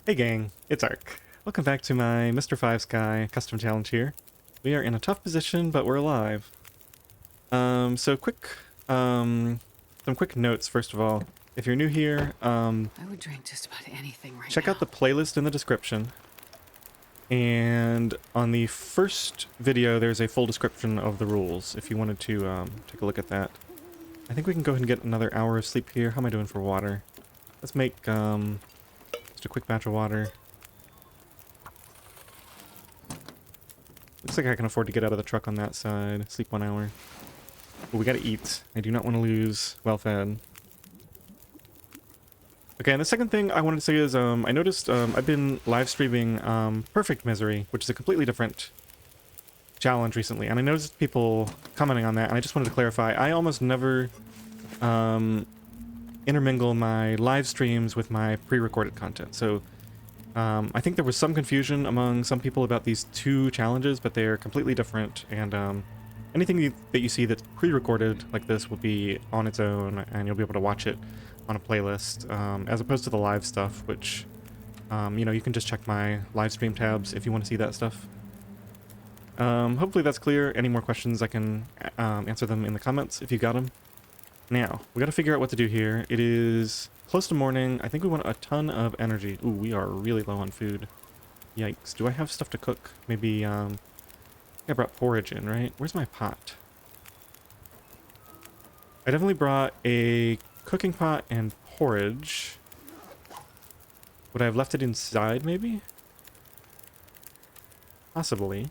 Hey gang, it's Ark. Welcome back to my Myster5Sky custom challenge here. We are in a tough position, but we're alive. So some quick notes first of all. If you're new here, I would drink just about anything right check now. out the playlist in the description. And on the first video, there's a full description of the rules if you wanted to take a look at that. I think we can go ahead and get another hour of sleep here. How am I doing for water? Let's make just a quick batch of water. Looks like I can afford to get out of the truck on that side. Sleep 1 hour. But we gotta eat. I do not want to lose well-fed. Okay, and the second thing I wanted to say is, I noticed I've been live streaming Perfect Misery, which is a completely different challenge recently, and I noticed people commenting on that, and I just wanted to clarify. I almost never intermingle my live streams with my pre-recorded content, so I think there was some confusion among some people about these two challenges, but they're completely different, and anything that you see that's pre-recorded like this will be on its own, and you'll be able to watch it on a playlist, as opposed to the live stuff, which, you know, you can just check my live stream tabs if you want to see that stuff. Hopefully that's clear. Any more questions, I can answer them in the comments if you got them. Now, we got to figure out what to do here. It is close to morning. I think we want a ton of energy. Ooh, we are really low on food. Yikes. Do I have stuff to cook? Maybe, I brought porridge in, right? Where's my pot? I definitely brought a cooking pot and porridge. Would I have left it inside, maybe? Possibly.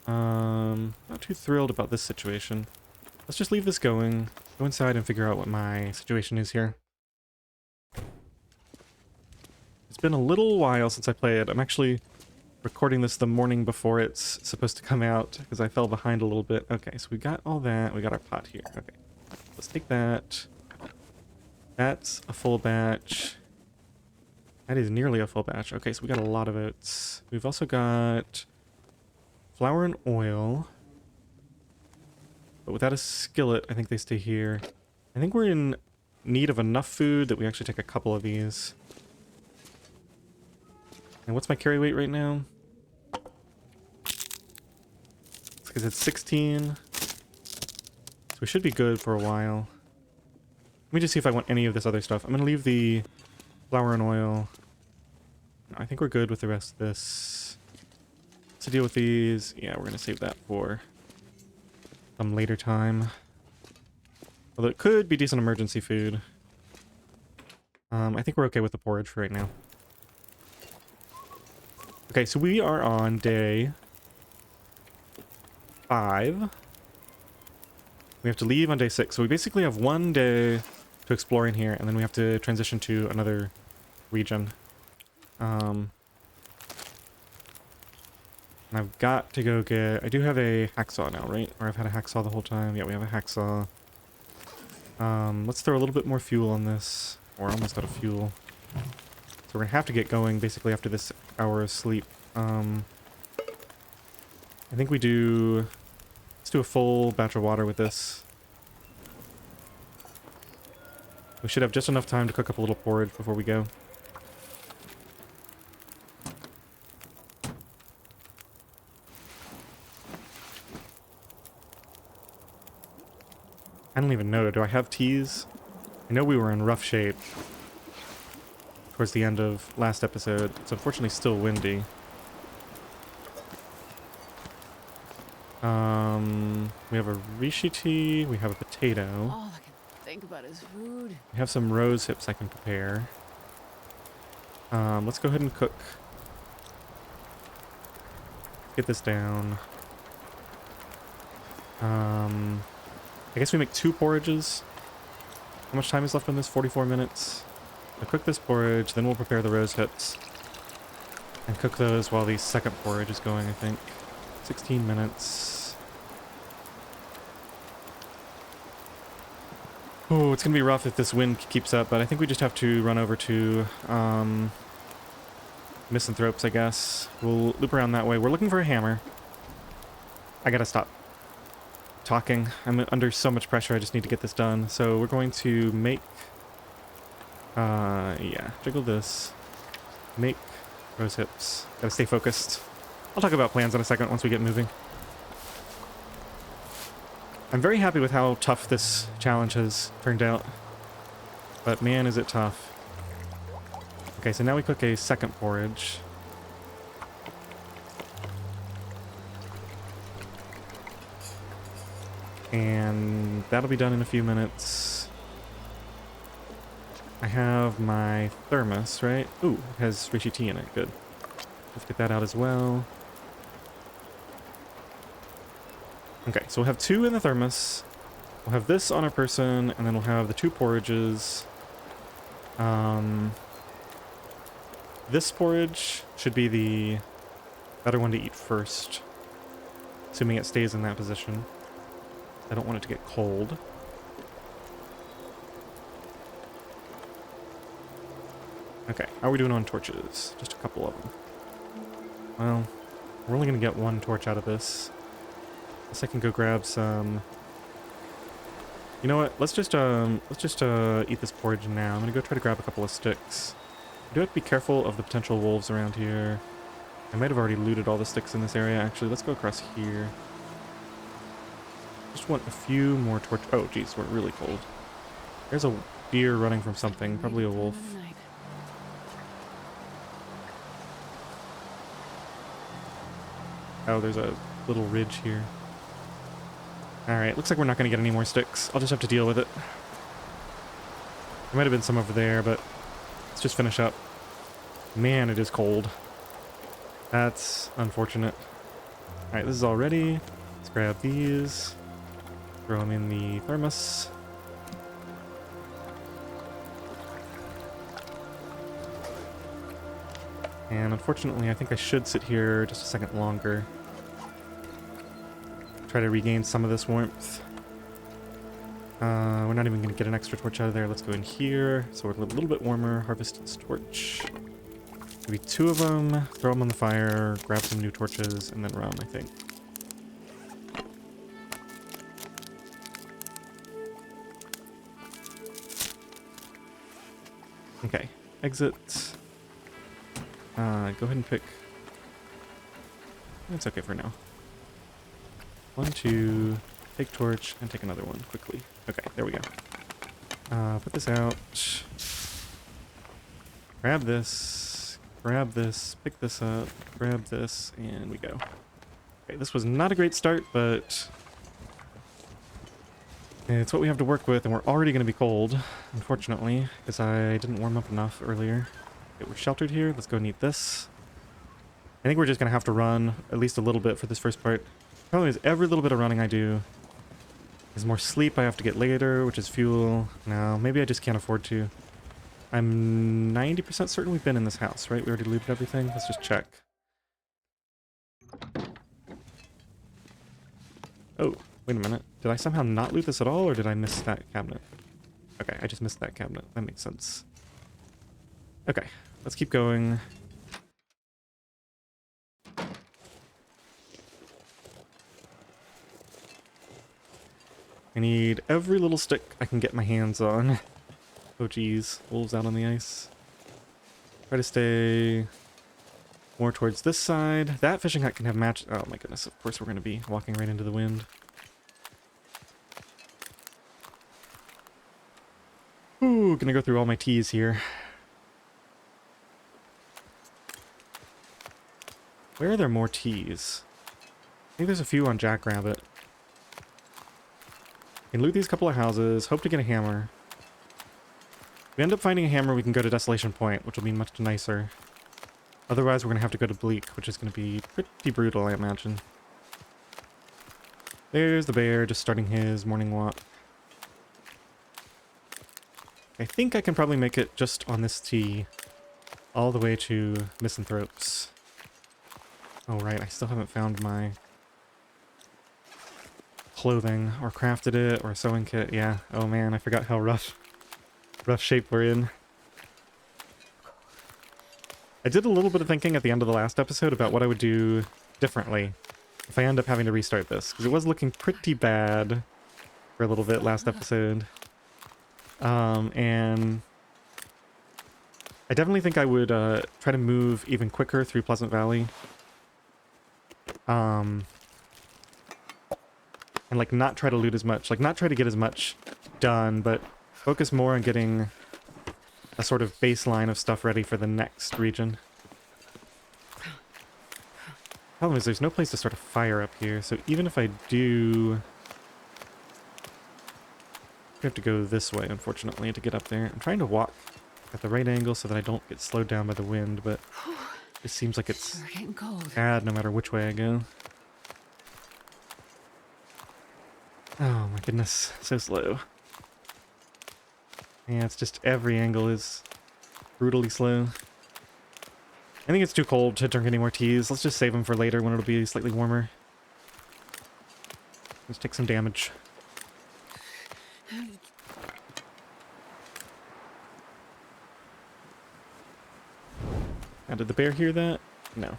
Not too thrilled about this situation. Let's just leave this going, go inside and figure out what my situation is here. It's been a little while since I played. I'm actually recording this the morning before it's supposed to come out because I fell behind a little bit. Okay, so we got all that. We got our pot here. Okay, let's take that. That's a full batch. That is nearly a full batch. Okay, so we got a lot of oats. We've also got flour and oil. But without a skillet, I think they stay here. I think we're in need of enough food that we actually take a couple of these. And what's my carry weight right now? It's because it's 16. So we should be good for a while. Let me just see if I want any of this other stuff. I'm going to leave the flour and oil. No, I think we're good with the rest of this. To deal with these, yeah, we're going to save that for some later time. Although it could be decent emergency food. I think we're okay with the porridge for right now. Okay, so we are on day 5. We have to leave on day 6. So we basically have 1 day to explore in here, and then we have to transition to another region. And I've got to go get... I do have a hacksaw now, right? Or I've had a hacksaw the whole time. Yeah, we have a hacksaw. Let's throw a little bit more fuel on this. We're almost out of fuel. So we're going to have to get going basically after this hour of sleep. I think we do... Let's do a full batch of water with this. We should have just enough time to cook up a little porridge before we go. I don't even know. Do I have teas? I know we were in rough shape towards the end of last episode. It's unfortunately still windy. We have a reishi tea. We have a potato. All I can think about is food. We have some rose hips I can prepare. Let's go ahead and cook. Get this down. I guess we make 2 porridges. How much time is left on this? 44 minutes. I'll cook this porridge, then we'll prepare the rose hips. And cook those while the second porridge is going, I think. 16 minutes. Oh, it's gonna be rough if this wind keeps up, but I think we just have to run over to Misanthropes, I guess. We'll loop around that way. We're looking for a hammer. I gotta stop talking. I'm under so much pressure, I just need to get this done. So we're going to make Yeah, jiggle this. Make rose hips. Gotta stay focused. I'll talk about plans in a second once we get moving. I'm very happy with how tough this challenge has turned out. But man, is it tough. Okay, so now we cook a second porridge. And that'll be done in a few minutes. I have my thermos, right? Ooh, it has reishi tea in it. Good. Let's get that out as well. Okay, so we'll have 2 in the thermos. We'll have this on our person, and then we'll have the 2 porridges. This porridge should be the better one to eat first, assuming it stays in that position. I don't want it to get cold. Okay, how are we doing on torches? Just a couple of them. Well, we're only going to get 1 torch out of this. Guess I can go grab some... You know what? Let's just eat this porridge now. I'm going to go try to grab a couple of sticks. I do have to be careful of the potential wolves around here. I might have already looted all the sticks in this area, actually. Let's go across here. Just want a few more torch... Oh, geez, we're really cold. There's a deer running from something, probably a wolf. Oh, there's a little ridge here. Alright, looks like we're not going to get any more sticks. I'll just have to deal with it. There might have been some over there, but let's just finish up. Man, it is cold. That's unfortunate. Alright, this is all ready. Let's grab these. Throw them in the thermos. And unfortunately, I think I should sit here just a second longer. Try to regain some of this warmth. We're not even going to get an extra torch out of there. Let's go in here, so we're a little bit warmer. Harvest this torch. Maybe 2 of them. Throw them on the fire. Grab some new torches, and then run, I think. Okay. Exit. Go ahead and pick... It's okay for now. 1, 2, take torch, and take another one quickly. Okay, there we go. Put this out. Grab this, pick this up, grab this, and we go. Okay, this was not a great start, but it's what we have to work with, and we're already going to be cold, unfortunately, because I didn't warm up enough earlier. Okay, we're sheltered here. Let's go and eat this. I think we're just going to have to run at least a little bit for this first part. The problem is every little bit of running I do is more sleep I have to get later, which is fuel. No, maybe I just can't afford to. I'm 90% certain we've been in this house, right? We already looted everything. Let's just check. Oh, wait a minute. Did I somehow not loot this at all, or did I miss that cabinet? Okay, I just missed that cabinet. That makes sense. Okay, let's keep going. I need every little stick I can get my hands on. Oh geez, wolves out on the ice. Try to stay more towards this side. That fishing hut can have match. Oh my goodness, of course we're going to be walking right into the wind. Ooh, gonna go through all my teas here. Where are there more teas? I think there's a few on Jackrabbit. We can loot these couple of houses, hope to get a hammer. If we end up finding a hammer, we can go to Desolation Point, which will be much nicer. Otherwise, we're going to have to go to Bleak, which is going to be pretty brutal, I imagine. There's the bear, just starting his morning walk. I think I can probably make it just on this tee, all the way to Misanthropes. Oh right, I still haven't found my clothing, or crafted it, or a sewing kit. Yeah, oh man, I forgot how rough shape we're in. I did a little bit of thinking at the end of the last episode about what I would do differently if I end up having to restart this, because it was looking pretty bad for a little bit last episode. And I definitely think I would try to move even quicker through Pleasant Valley. And like not try to loot as much, like not try to get as much done, but focus more on getting a sort of baseline of stuff ready for the next region. Problem is there's no place to start a fire up here, so even if I do... I have to go this way, unfortunately, to get up there. I'm trying to walk at the right angle so that I don't get slowed down by the wind, but it seems like it's We're getting cold. bad no matter which way I go. Oh my goodness, so slow. Yeah, it's just every angle is brutally slow. I think it's too cold to drink any more teas. Let's just save them for later when it'll be slightly warmer. Let's take some damage. Now, did the bear hear that? No.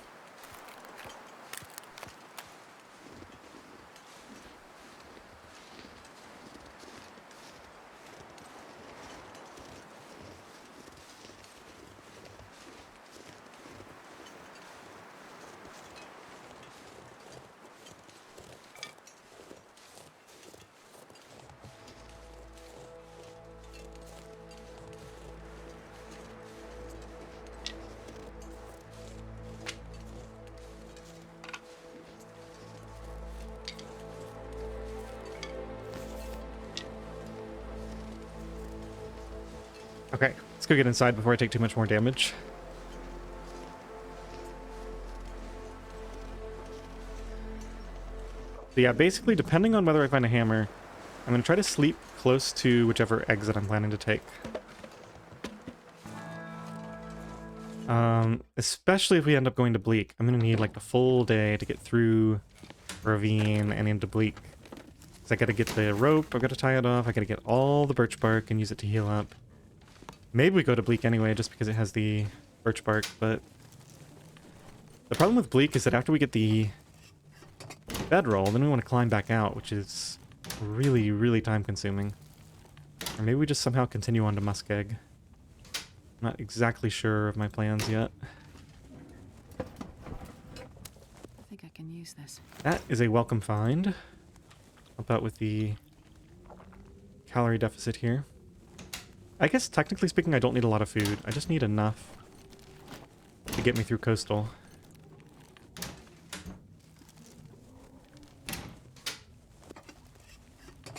Okay, let's go get inside before I take too much more damage. So yeah, basically, depending on whether I find a hammer, I'm going to try to sleep close to whichever exit I'm planning to take. Especially if we end up going to Bleak. I'm going to need like the full day to get through Ravine and into Bleak. Because I got to get the rope, I've got to tie it off, I got to get all the birch bark and use it to heal up. Maybe we go to Bleak anyway, just because it has the birch bark, but... The problem with Bleak is that after we get the bedroll, then we want to climb back out, which is really, really time-consuming. Or maybe we just somehow continue on to Muskeg. I'm not exactly sure of my plans yet. I think I can use this. That is a welcome find. Help out with the calorie deficit here. I guess, technically speaking, I don't need a lot of food. I just need enough to get me through Coastal.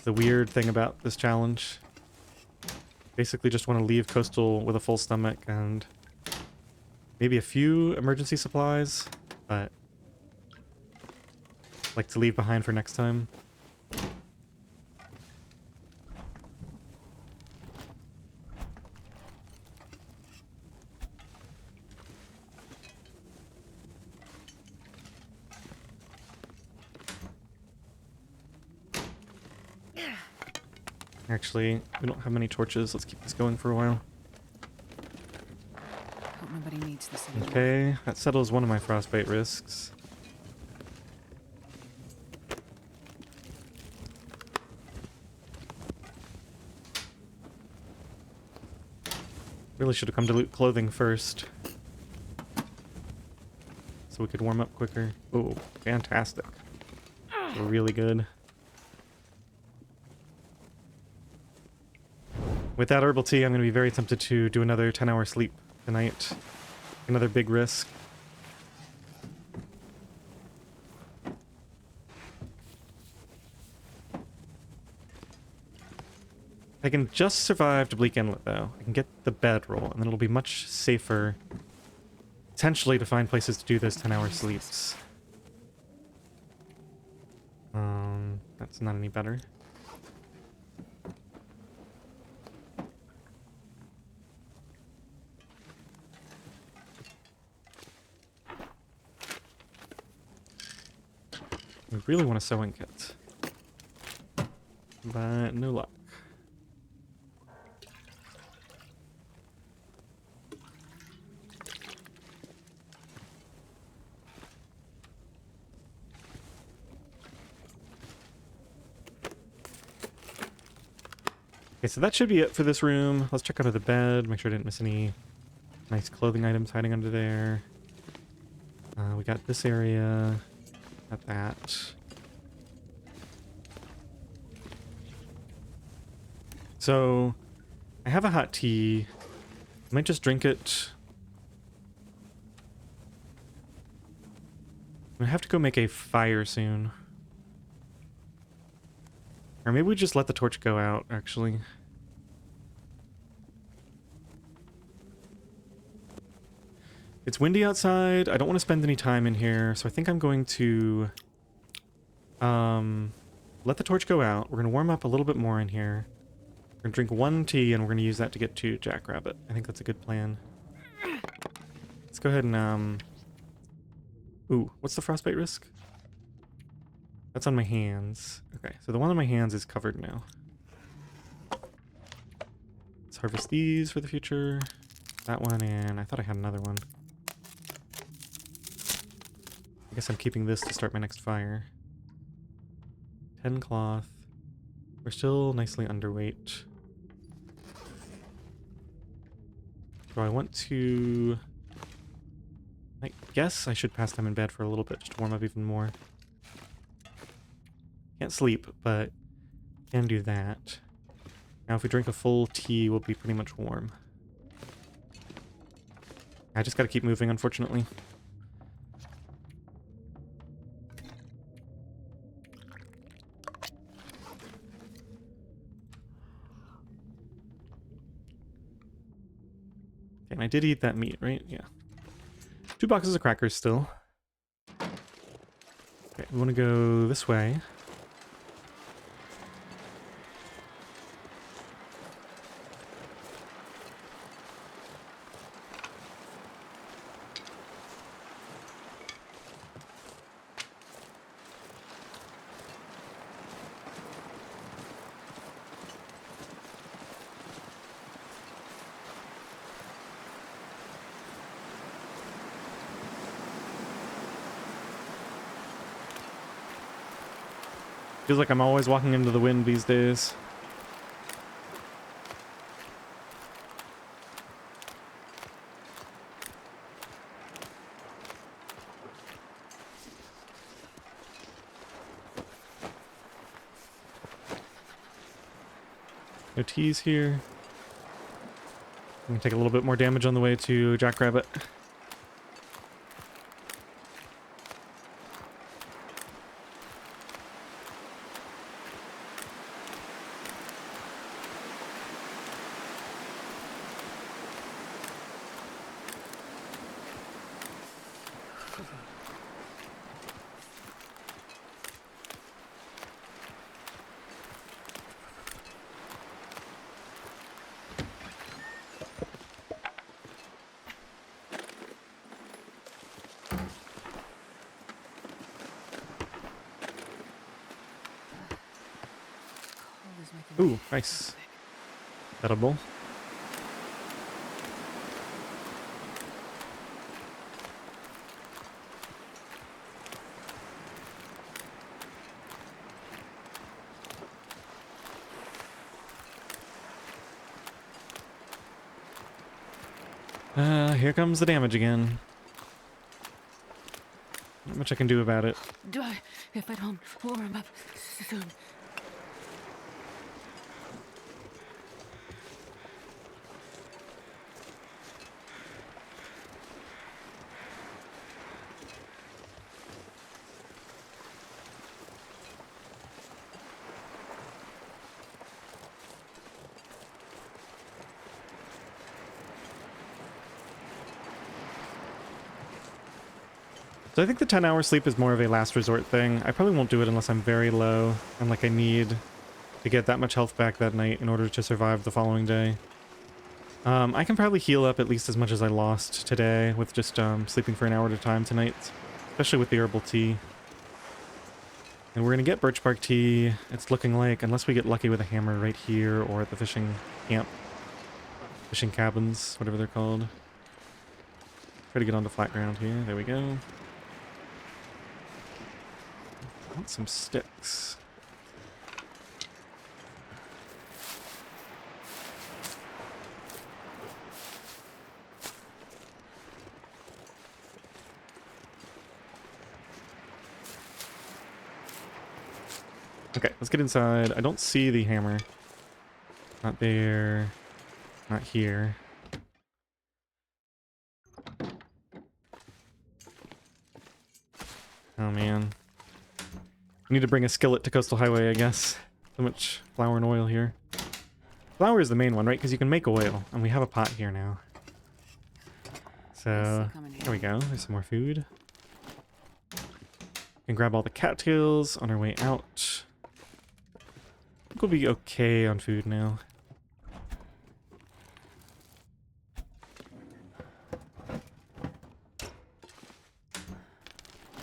The weird thing about this challenge. Basically just want to leave Coastal with a full stomach and maybe a few emergency supplies, but like to leave behind for next time. Actually, we don't have many torches. Let's keep this going for a while. Hope nobody needs this anymore. Okay, that settles one of my frostbite risks. Really should have come to loot clothing first. So we could warm up quicker. Oh, fantastic. Really good. With that herbal tea, I'm going to be very tempted to do another 10-hour sleep tonight. Another big risk. I can just survive to Bleak Inlet, though. I can get the bedroll, and then it'll be much safer, potentially, to find places to do those 10-hour sleeps. That's not any better. We really want a sewing kit, but no luck. Okay, so that should be it for this room. Let's check under the bed, make sure I didn't miss any Nice clothing items hiding under there. We got this area. Got that. So, I have a hot tea. I might just drink it. I have to go make a fire soon. Or maybe we just let the torch go out, actually. It's windy outside. I don't want to spend any time in here, so I think I'm going to let the torch go out. We're going to warm up a little bit more in here. We're going to drink 1 tea, and we're going to use that to get to Jackrabbit. I think that's a good plan. Let's go ahead and, Ooh, what's the frostbite risk? That's on my hands. Okay, so the one on my hands is covered now. Let's harvest these for the future. That one, and I thought I had another one. I guess I'm keeping this to start my next fire. 10 cloth. We're still nicely underweight. So I want to... I guess I should pass time in bed for a little bit just to warm up even more. Can't sleep, but can do that. Now if we drink a full tea, we'll be pretty much warm. I just gotta keep moving, unfortunately. Okay, and I did eat that meat, right? Yeah. 2 boxes of crackers still. Okay, we want to go this way. Feels like I'm always walking into the wind these days. No teas here. I'm gonna take a little bit more damage on the way to Jackrabbit. Ooh, nice. Edible. Here comes the damage again. Not much I can do about it. Die if I don't warm up soon. So I think the 10-hour sleep is more of a last resort thing. I probably won't do it unless I'm very low and like I need to get that much health back that night in order to survive the following day. I can probably heal up at least as much as I lost today with just sleeping for an hour at a time tonight, especially with the herbal tea. And we're going to get birch bark tea. It's looking like, unless we get lucky with a hammer right here or at the fishing camp. Fishing cabins, whatever they're called. Try to get onto flat ground here. There we go. I want some sticks. Okay, let's get inside. I don't see the hammer. Not there. Not here. Oh man. I need to bring a skillet to Coastal Highway, I guess. So much flour and oil here. Flour is the main one, right? Because you can make oil. And we have a pot here now. So, there we go. There's some more food. And grab all the cattails on our way out. I think we'll be okay on food now.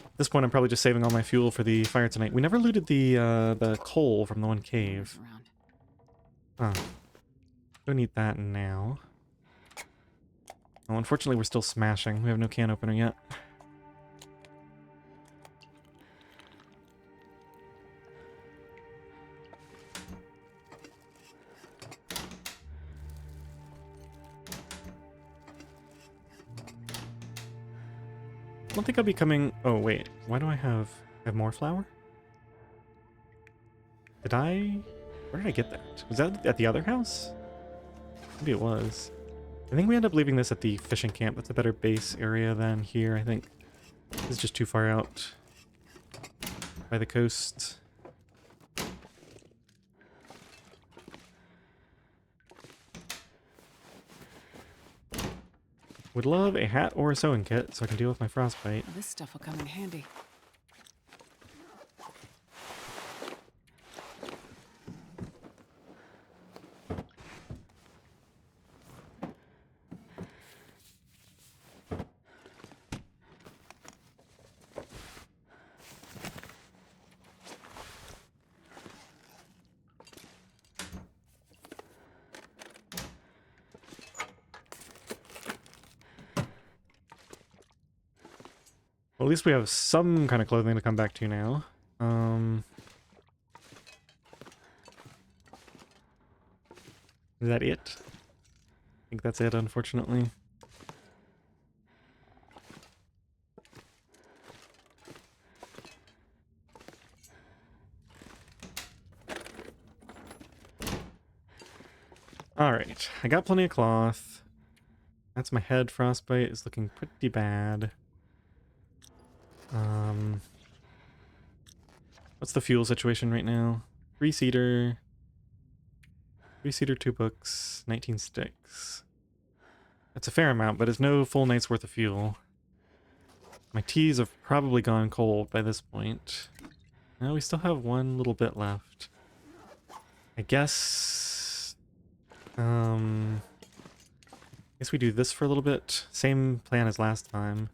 At this point, I'm probably just saving all my fuel for the fire tonight. We never looted the coal from the one cave. Oh. Don't need that now. Oh, unfortunately, we're still smashing. We have no can opener yet. I don't think I'll be coming... Oh, wait. Why do I have more flour? Did I... Where did I get that? Was that at the other house? Maybe it was. I think we end up leaving this at the fishing camp. That's a better base area than here, I think. This is just too far out by the coast. Would love a hat or a sewing kit so I can deal with my frostbite. Well, this stuff will come in handy. Well, at least we have some kind of clothing to come back to now. Is that it? I think that's it, unfortunately. Alright, I got plenty of cloth. That's my head. Frostbite is looking pretty bad. What's the fuel situation right now? 3-seater. 3-seater, 2 books, 19 sticks. That's a fair amount, but it's no full night's worth of fuel. My teas have probably gone cold by this point. No, we still have one little bit left. I guess... guess we do this for a little bit. Same plan as last time.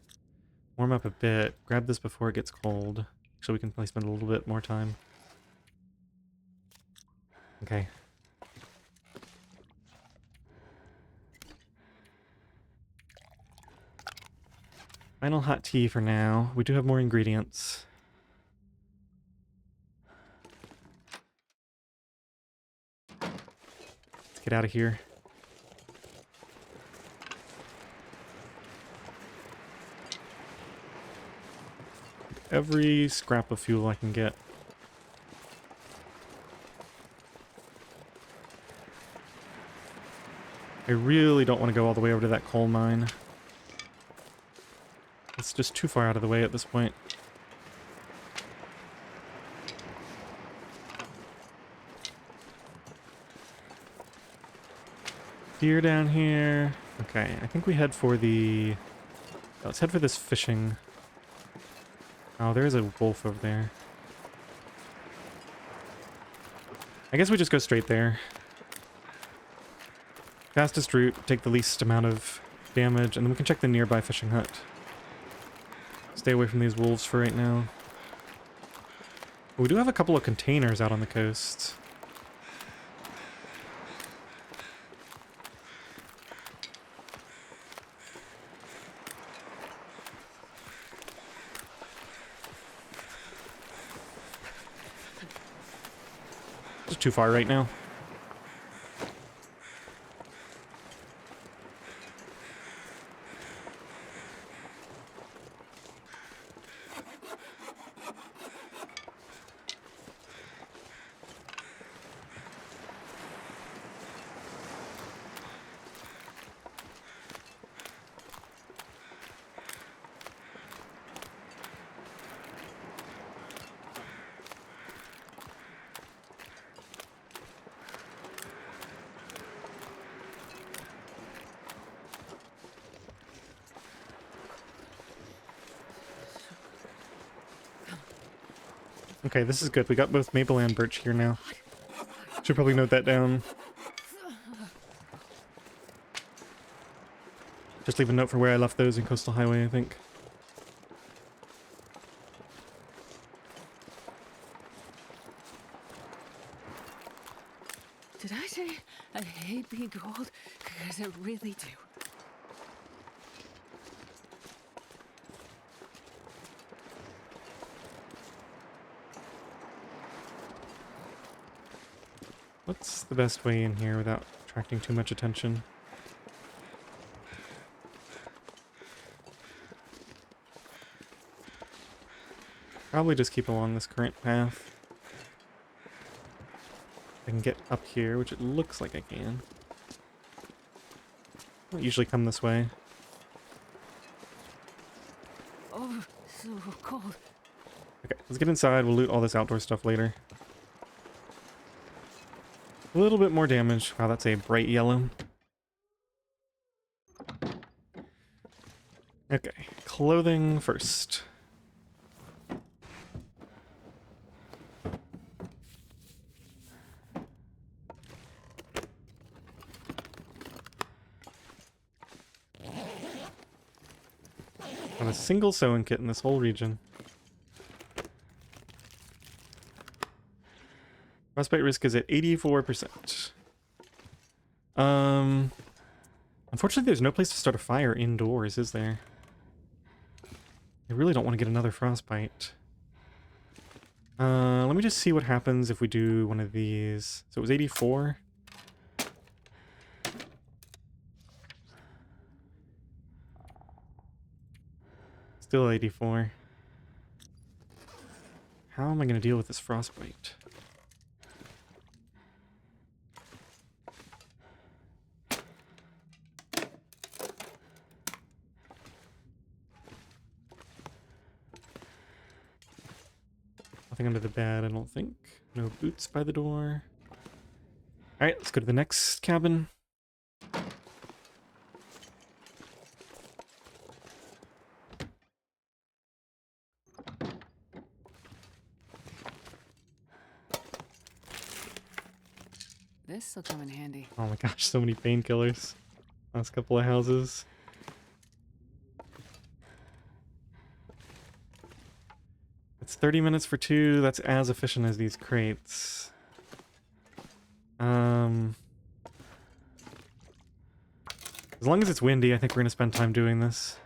Warm up a bit. Grab this before it gets cold. So we can probably spend a little bit more time. Okay. Final hot tea for now. We do have more ingredients. Let's get out of here. Every scrap of fuel I can get. I really don't want to go all the way over to that coal mine. It's just too far out of the way at this point. Deer down here. Okay, I think we head for the... Let's head for this fishing. Oh, there's a wolf over there. I guess we just go straight there. Fastest route, take the least amount of damage, and then we can check the nearby fishing hut. Stay away from these wolves for right now. We do have a couple of containers out on the coast. Just too far right now. Okay, this is good. We got both maple and birch here now. Should probably note that down. Just leave a note for where I left those in Coastal Highway, I think. Did I say I hate being cold? Because I really do. What's the best way in here without attracting too much attention? Probably just keep along this current path. I can get up here, which it looks like I can. I don't usually come this way. Oh, so cold. Okay, let's get inside. We'll loot all this outdoor stuff later. A little bit more damage. Wow, that's a bright yellow. Okay, clothing first. Not a single sewing kit in this whole region. Frostbite risk is at 84%. Unfortunately, there's no place to start a fire indoors, is there? I really don't want to get another frostbite. Let me just see what happens if we do one of these. So it was 84. Still 84. How am I going to deal with this frostbite? Nothing under the bed, I don't think. No boots by the door. Alright, let's go to the next cabin. This'll come in handy. Oh my gosh, so many painkillers. Last couple of houses. It's 30 minutes for 2. That's as efficient as these crates. As long as it's windy, I think we're going to spend time doing this.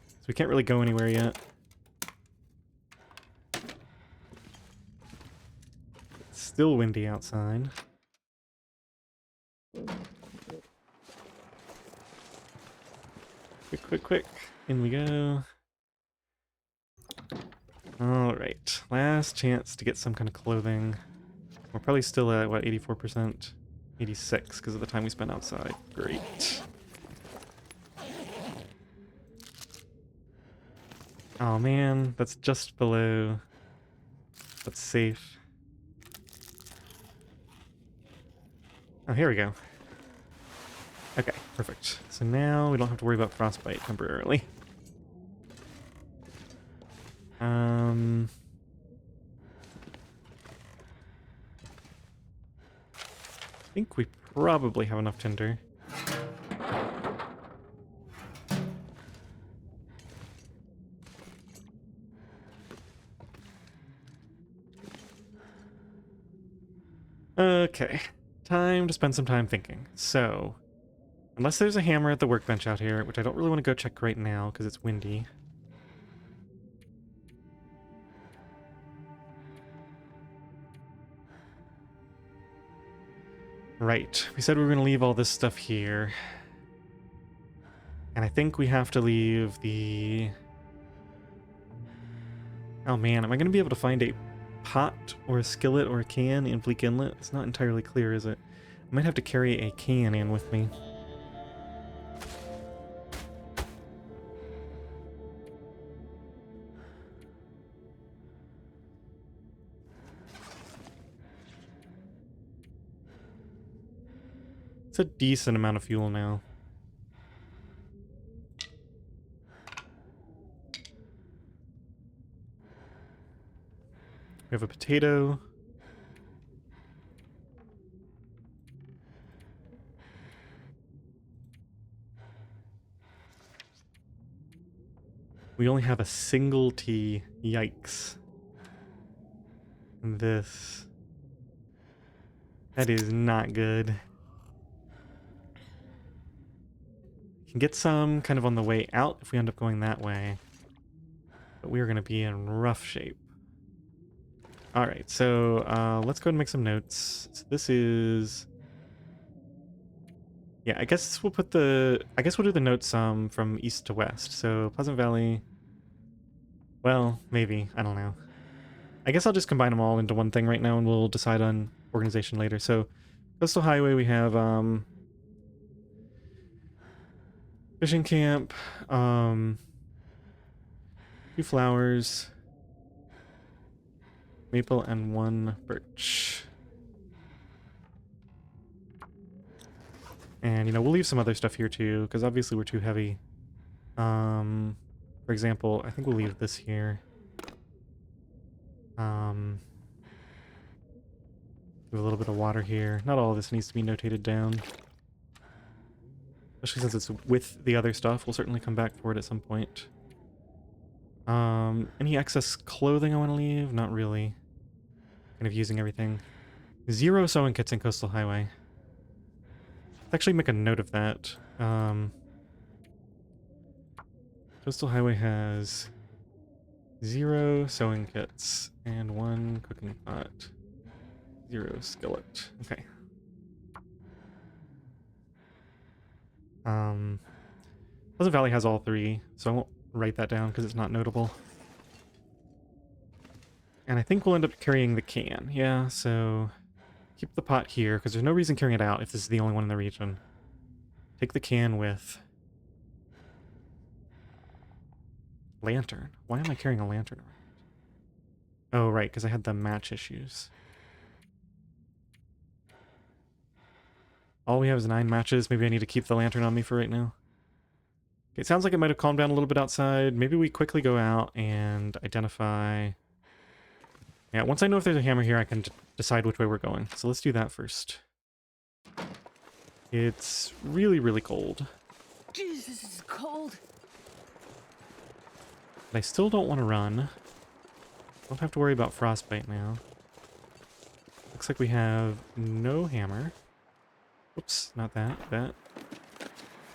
So we can't really go anywhere yet. It's still windy outside. Quick, quick, quick. In we go. Alright. Last chance to get some kind of clothing. We're probably still at, what, 84%? 86 because of the time we spent outside. Great. Oh man, that's just below. That's safe. Oh, here we go. Okay, perfect. So now we don't have to worry about frostbite temporarily. I think we probably have enough tinder. Okay, time to spend some time thinking. So, unless there's a hammer at the workbench out here, which I don't really want to go check right now because it's windy. Right, we said we were going to leave all this stuff here. And I think we have to leave the... Oh man, am I going to be able to find a pot or a skillet or a can in Bleak Inlet? It's not entirely clear, is it? I might have to carry a can in with me. It's a decent amount of fuel now. We have a potato. We only have a single tea. Yikes. And this. That is not good. Can get some kind of on the way out if we end up going that way. But we're going to be in rough shape. Alright, so let's go ahead and make some notes. So this is... Yeah, I guess we'll put the... I guess we'll do the notes from east to west. So Pleasant Valley... Well, maybe. I don't know. I guess I'll just combine them all into one thing right now and we'll decide on organization later. So, Coastal Highway, we have fishing camp, 2 flowers, maple, and 1 birch. And, you know, we'll leave some other stuff here too, because obviously we're too heavy. For example, I think we'll leave this here. Do a little bit of water here. Not all of this needs to be notated down. Especially since it's with the other stuff. We'll certainly come back for it at some point. Any excess clothing I want to leave? Not really. Kind of using everything. 0 sewing kits in Coastal Highway. Let's actually make a note of that. Coastal Highway has 0 sewing kits and 1 cooking pot. 0 skillet. Okay. Pleasant Valley has all 3, so I won't write that down because it's not notable. And I think we'll end up carrying the can. Yeah, so keep the pot here because there's no reason carrying it out if this is the only one in the region. Take the can with. Lantern. Why am I carrying a lantern around? Oh, right, because I had the match issues. All we have is 9 matches. Maybe I need to keep the lantern on me for right now. Okay, it sounds like it might have calmed down a little bit outside. Maybe we quickly go out and identify... Yeah, once I know if there's a hammer here, I can decide which way we're going. So let's do that first. It's really, really cold. Jesus, this is cold. But I still don't want to run. Don't have to worry about frostbite now. Looks like we have no hammer. Oops, not that. That.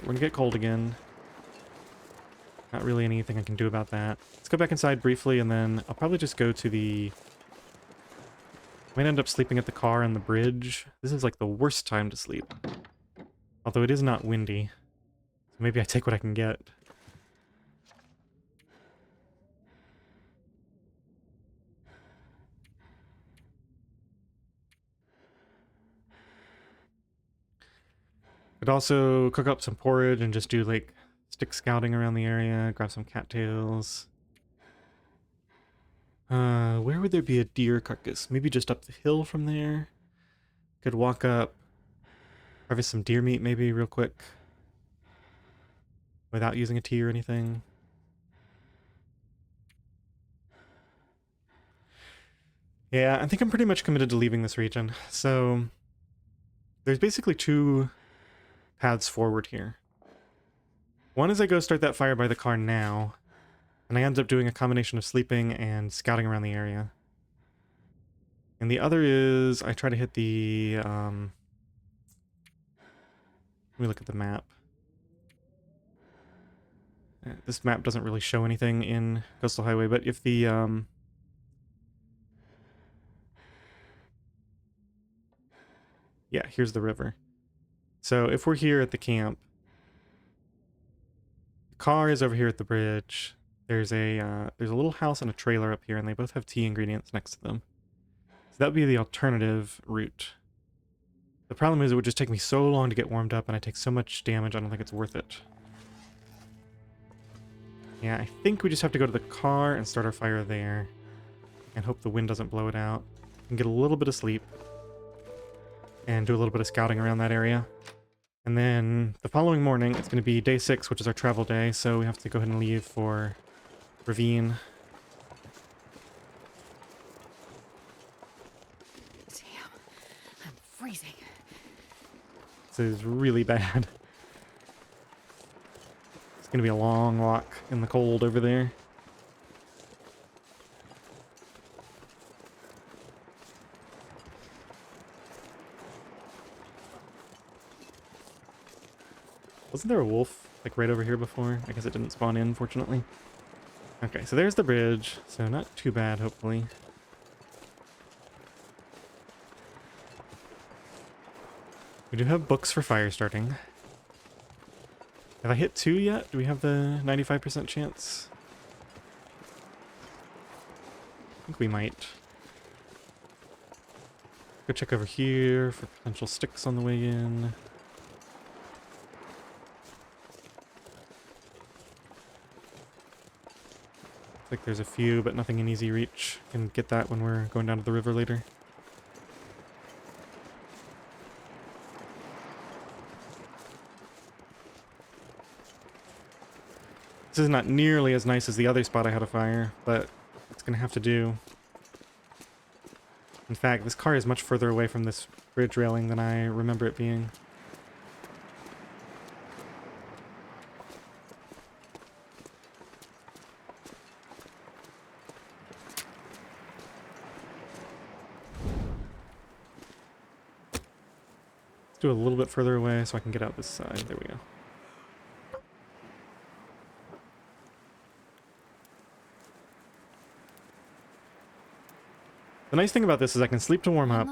We're gonna get cold again. Not really anything I can do about that. Let's go back inside briefly, and then I'll probably just go to the... I might end up sleeping at the car on the bridge. This is like the worst time to sleep. Although it is not windy. So maybe I take what I can get. Could also cook up some porridge and just do like stick scouting around the area, grab some cattails. Where would there be a deer carcass? Maybe just up the hill from there. Could walk up, harvest some deer meat maybe real quick. Without using a tea or anything. Yeah, I think I'm pretty much committed to leaving this region. So, there's basically 2 paths forward here. One is I go start that fire by the car now, and I end up doing a combination of sleeping and scouting around the area. And the other is I try to hit the, let me look at the map. This map doesn't really show anything in Coastal Highway, but if the, yeah, here's the river. So if we're here at the camp, the car is over here at the bridge. There's a little house and a trailer up here, and they both have tea ingredients next to them. So that would be the alternative route. The problem is it would just take me so long to get warmed up, and I take so much damage, I don't think it's worth it. Yeah, I think we just have to go to the car and start our fire there. And hope the wind doesn't blow it out. And get a little bit of sleep. And do a little bit of scouting around that area. And then the following morning, it's going to be day 6, which is our travel day, so we have to go ahead and leave for Ravine. is really bad. It's gonna be a long walk in the cold over there. Wasn't there a wolf, like, right over here before? I guess it didn't spawn in, fortunately. Okay, so there's the bridge. So not too bad, hopefully. We do have books for fire starting. Have I hit 2 yet? Do we have the 95% chance? I think we might. Go check over here for potential sticks on the way in. Looks like there's a few, but nothing in easy reach. Can get that when we're going down to the river later. This is not nearly as nice as the other spot I had a fire, but it's gonna have to do. In fact, this car is much further away from this bridge railing than I remember it being. Let's do a little bit further away so I can get out this side. There we go. The nice thing about this is I can sleep to warm up,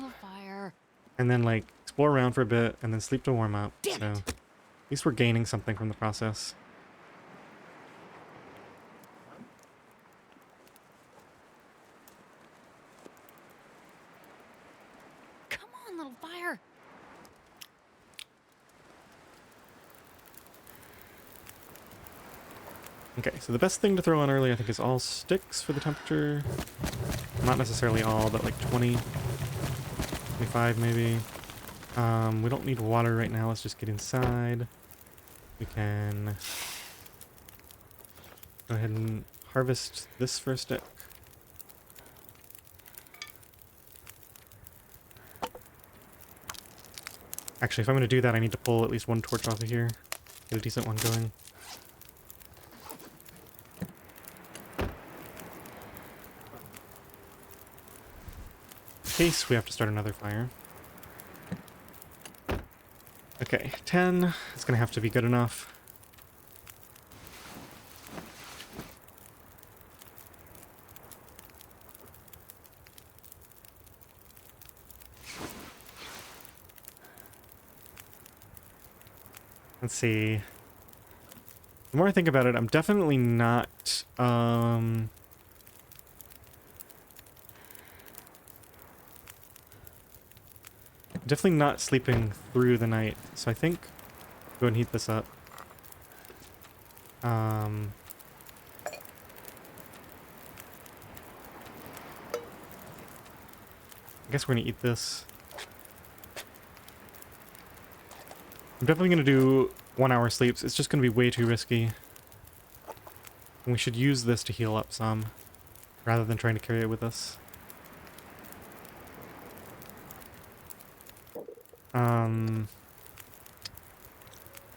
and then, like, explore around for a bit, and then sleep to warm up. So at least we're gaining something from the process. Come on, little fire. Okay, so the best thing to throw on early, I think, is all sticks for the temperature. Not necessarily all, but like 20, 25 maybe. We don't need water right now. Let's just get inside. We can go ahead and harvest this for a stick. Actually, if I'm going to do that, I need to pull at least one torch off of here. Get a decent one going. In case we have to start another fire. Okay, 10. It's gonna have to be good enough. Let's see. The more I think about it, I'm definitely not, definitely not sleeping through the night, so I think go ahead and heat this up. I guess we're gonna eat this. I'm definitely gonna do 1 hour sleeps. It's just gonna be way too risky. And we should use this to heal up some, rather than trying to carry it with us. I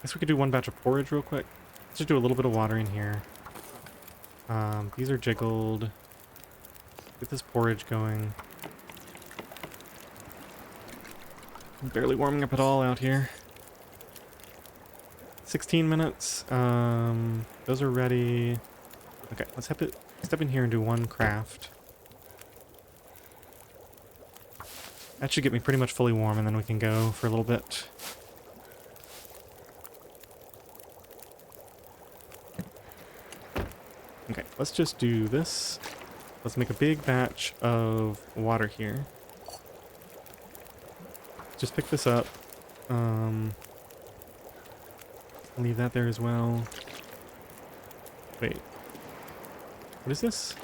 guess we could do one batch of porridge real quick. Let's just do a little bit of water in here. These are jiggled. Get this porridge going. Barely warming up at all out here. 16 minutes. Those are ready. Okay, let's step in here and do one craft. That should get me pretty much fully warm, and then we can go for a little bit. Okay, let's just do this. Let's make a big batch of water here. Just pick this up. Leave that there as well. Wait. What is this?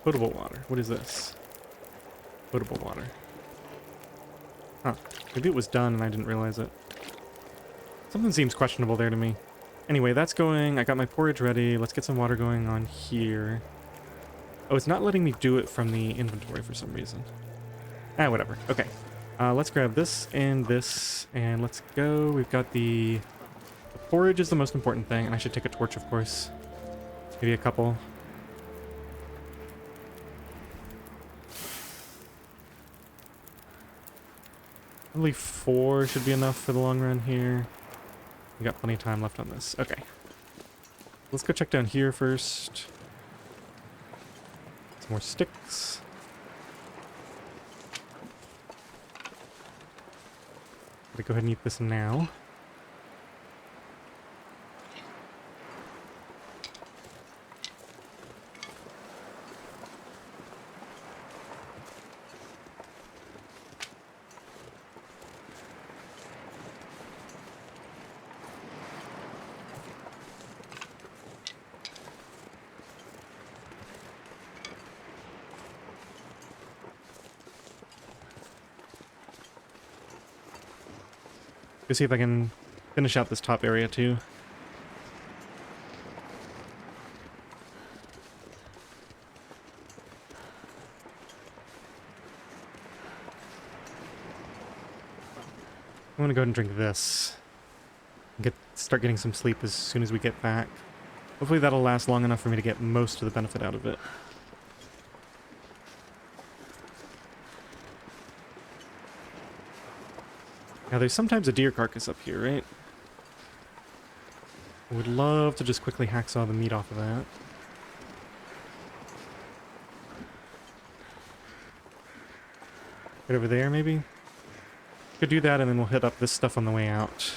Potable water. What is this? Potable water. Huh. Maybe it was done and I didn't realize it. Something seems questionable there to me. Anyway, that's going. I got my porridge ready. Let's get some water going on here. Oh, it's not letting me do it from the inventory for some reason. Ah, whatever. Okay. Let's grab this, and let's go. We've got the porridge is the most important thing, and I should take a torch, of course. Maybe a couple. Only 4 should be enough for the long run here. We got plenty of time left on this. Okay. Let's go check down here first. Some more sticks. Gotta go ahead and eat this now. Go see if I can finish out this top area too. I'm gonna go ahead and drink this. Start getting some sleep as soon as we get back. Hopefully that'll last long enough for me to get most of the benefit out of it. Now there's sometimes a deer carcass up here, right? I would love to just quickly hacksaw the meat off of that. Right over there, maybe? Could do that and then we'll hit up this stuff on the way out.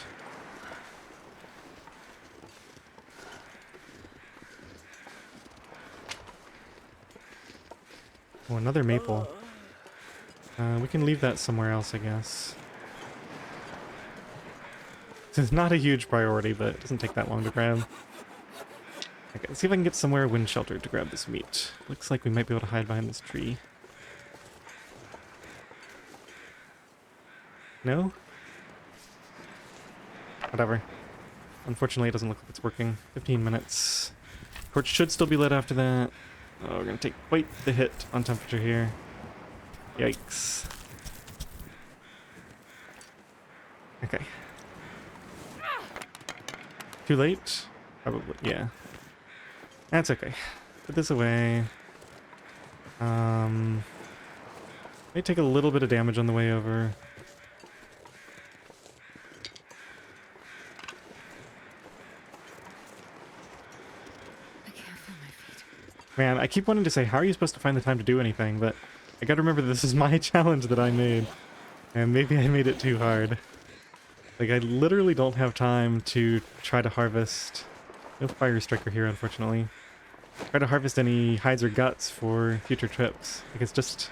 Oh, another maple. We can leave that somewhere else, I guess. It's not a huge priority, but it doesn't take that long to grab. Okay, let's see if I can get somewhere wind sheltered to grab this meat. Looks like we might be able to hide behind this tree. No? Whatever. Unfortunately, it doesn't look like it's working. 15 minutes. Torch should still be lit after that. Oh, we're gonna take quite the hit on temperature here. Yikes. Okay. Too late? Probably, yeah. That's okay. Put this away. May take a little bit of damage on the way over. I can't feel my feet. Man, I keep wanting to say, how are you supposed to find the time to do anything? But I gotta remember this is my challenge that I made. And maybe I made it too hard. Like, I literally don't have time to try to harvest... No fire striker here, unfortunately. Try to harvest any hides or guts for future trips. Like, it's just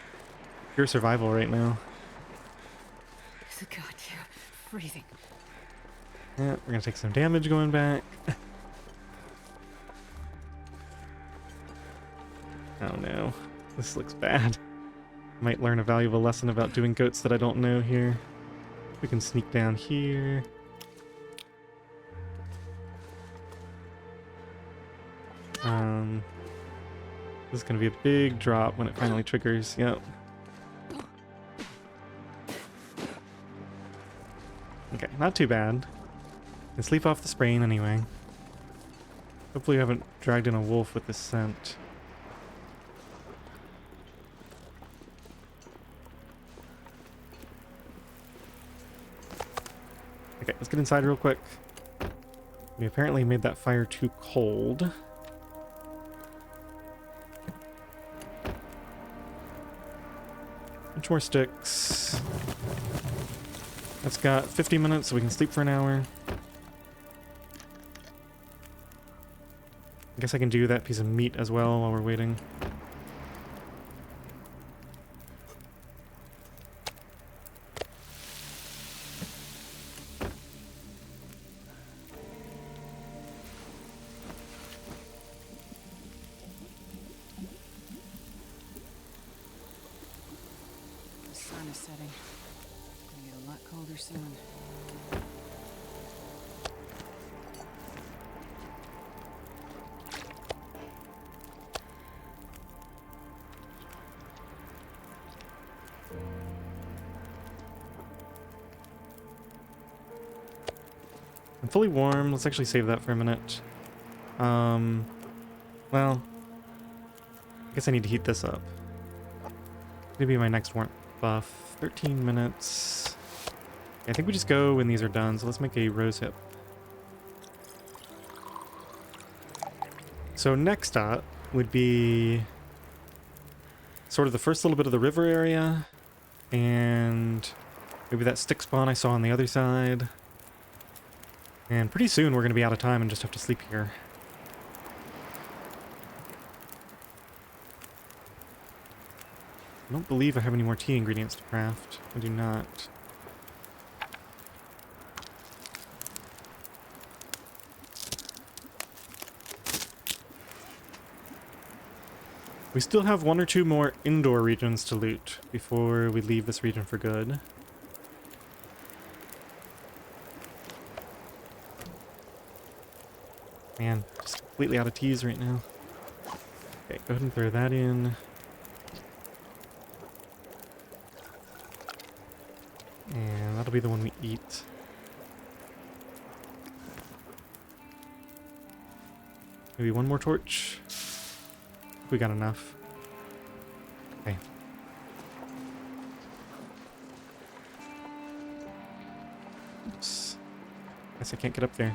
pure survival right now. God, you're freezing. Yeah, we're gonna take some damage going back. Oh no, this looks bad. Might learn a valuable lesson about doing goats that I don't know here. We can sneak down here. This is gonna be a big drop when it finally triggers. Yep. Okay, not too bad. Can sleep off the sprain anyway. Hopefully we haven't dragged in a wolf with this scent. Okay, let's get inside real quick. We apparently made that fire too cold. Bunch more sticks. That's got 50 minutes, so we can sleep for an hour. I guess I can do that piece of meat as well while we're waiting. The sun is setting. It's gonna get a lot colder soon. I'm fully warm. Let's actually save that for a minute. Well, I guess I need to heat this up. Maybe my next warmth buff. 13 minutes. Yeah, I think we just go when these are done, so let's make a rose hip. So next up would be sort of the first little bit of the river area, and maybe that stick spawn I saw on the other side. And pretty soon we're going to be out of time and just have to sleep here. I don't believe I have any more tea ingredients to craft. I do not. We still have 1 or 2 more indoor regions to loot before we leave this region for good. Man, just completely out of teas right now. Okay, go ahead and throw that in. And that'll be the one we eat. Maybe 1 more torch. We got enough. Okay. Oops. Guess I can't get up there.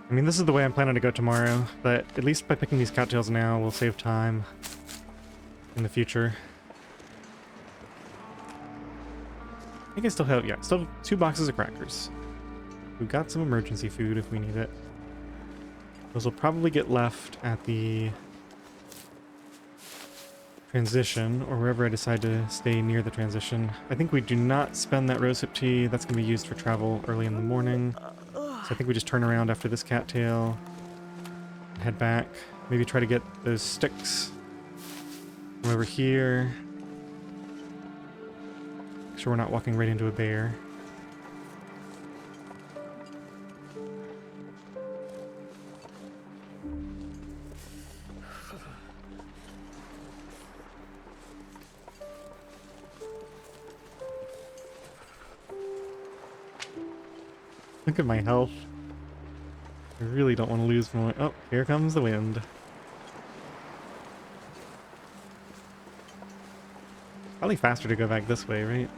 I mean, this is the way I'm planning to go tomorrow, but at least by picking these cattails now, we'll save time in the future. I think I still have, yeah, still have 2 boxes of crackers. We've got some emergency food if we need it. Those will probably get left at the transition, or wherever I decide to stay near the transition. I think we do not spend that rosehip tea. That's going to be used for travel early in the morning. So I think we just turn around after this cattail, head back, maybe try to get those sticks from over here. Make sure we're not walking right into a bear. Look at my health. I really don't want to lose more. Oh, here comes the wind. Probably faster to go back this way, right?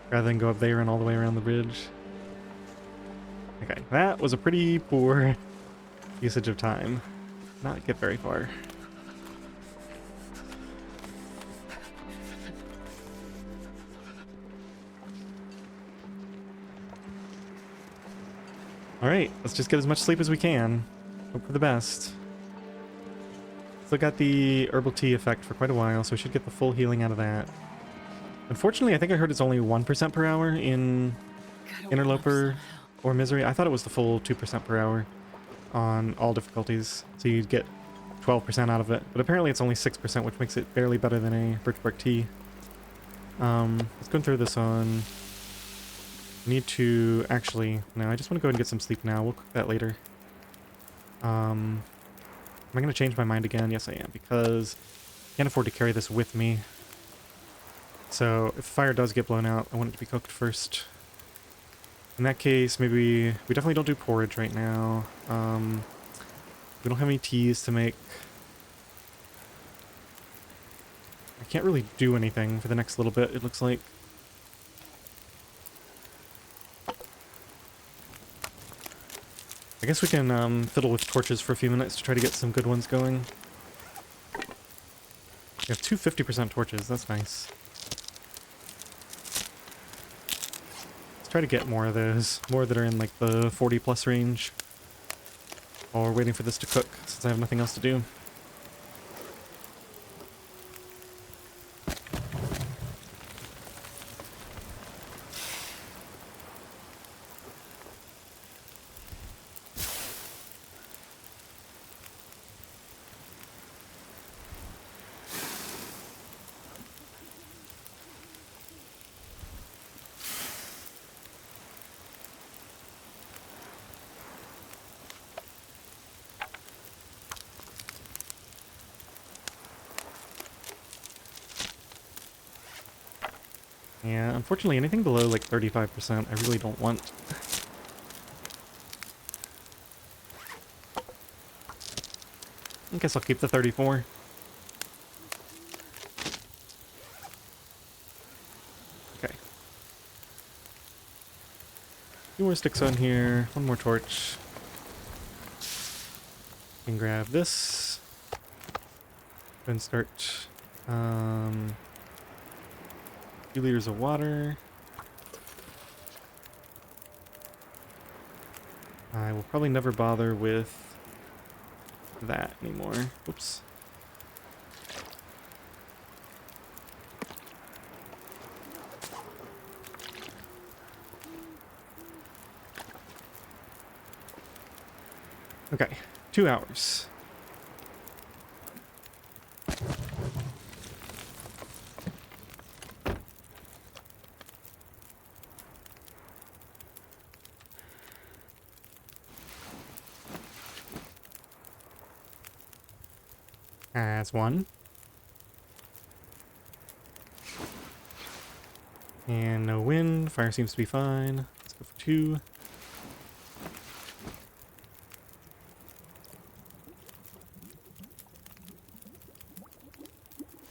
Rather than go up there and all the way around the bridge. Okay, that was a pretty poor usage of time. Not get very far. Alright, let's just get as much sleep as we can. Hope for the best. Still got the herbal tea effect for quite a while, so we should get the full healing out of that. Unfortunately, I think I heard it's only 1% per hour in Interloper or Misery. I thought it was the full 2% per hour on all difficulties, so you'd get 12% out of it. But apparently it's only 6%, which makes it barely better than a birch bark tea. Let's go and throw this on. Need to actually, no, I just want to go ahead and get some sleep now. We'll cook that later. Am I going to change my mind again? Yes, I am, because I can't afford to carry this with me. So if the fire does get blown out, I want it to be cooked first. In that case, maybe we definitely don't do porridge right now. We don't have any teas to make. I can't really do anything for the next little bit, it looks like. I guess we can fiddle with torches for a few minutes to try to get some good ones going. We have 2 50% torches, that's nice. Let's try to get more of those, more that are in like the 40 plus range. While we're waiting for this to cook, since I have nothing else to do. Yeah, unfortunately, anything below like 35%, I really don't want. I guess I'll keep the 34. Okay. Two more sticks on here, one more torch. Can grab this. Then start 2 liters of water. I will probably never bother with that anymore. Oops. Okay, 2 hours. That's 1. And no wind. Fire seems to be fine. Let's go for 2.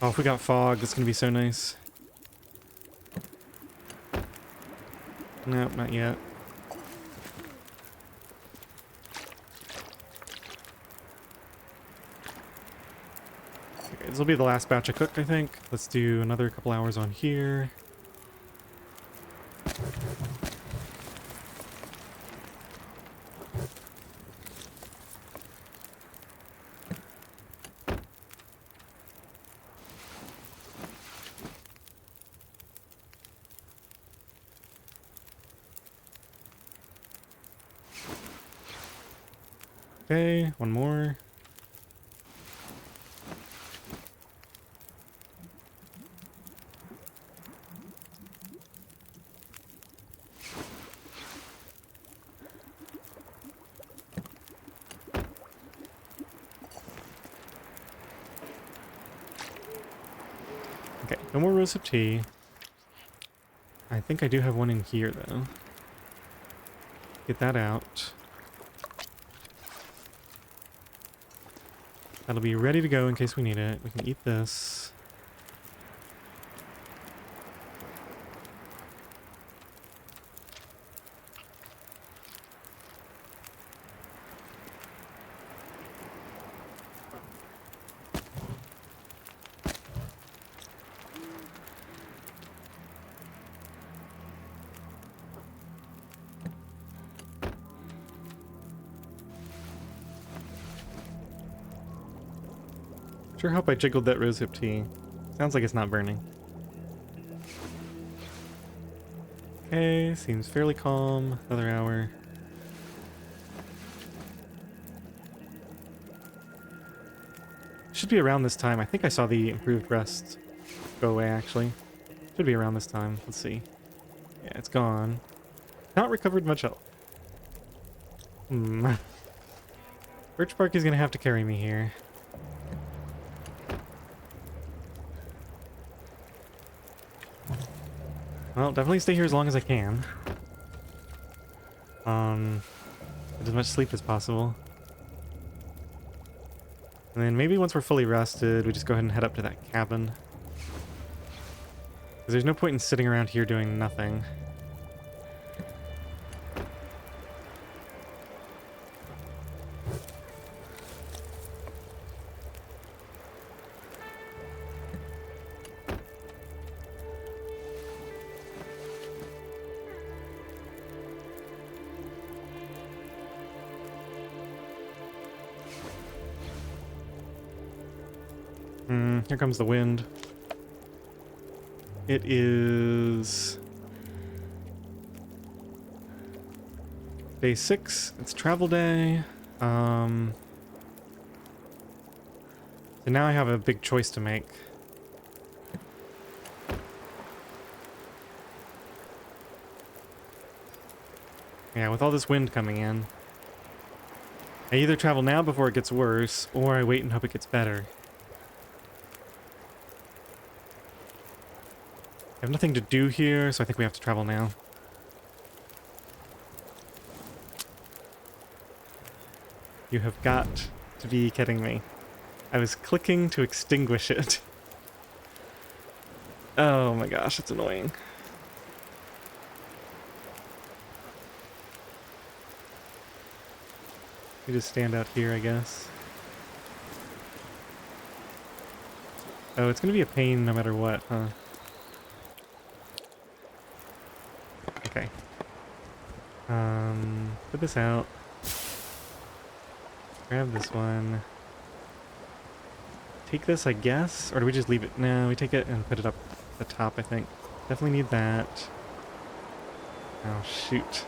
Oh, if we got fog, that's gonna be so nice. Nope, not yet. Okay, this will be the last batch I cooked, I think. Let's do another couple hours on here. Okay, one more. Okay, no more rows of tea. I think I do have one in here, though. Get that out. That'll be ready to go in case we need it. We can eat this. Sure hope I jiggled that rosehip tea. Sounds like it's not burning. Okay, seems fairly calm. Another hour. Should be around this time. I think I saw the improved rest go away, actually. Should be around this time. Let's see. Yeah, it's gone. Not recovered much health. Birch bark is gonna have to carry me here. Well, definitely stay here as long as I can. Get as much sleep as possible. And then maybe once we're fully rested, we just go ahead and head up to that cabin. Because there's no point in sitting around here doing nothing. Here comes the wind. It is day 6. It's travel day. So now I have a big choice to make. Yeah, with all this wind coming in, I either travel now before it gets worse, or I wait and hope it gets better. have nothing to do here, so I think we have to travel now. You have got to be kidding me. I was clicking to extinguish it. Oh my gosh, it's annoying. We just stand out here, I guess. Oh, it's gonna be a pain no matter what, huh? Okay. Put this out. Grab this one. Take this, I guess? Or do we just leave it? No, we take it and put it up the top, I think. Definitely need that. Oh, shoot.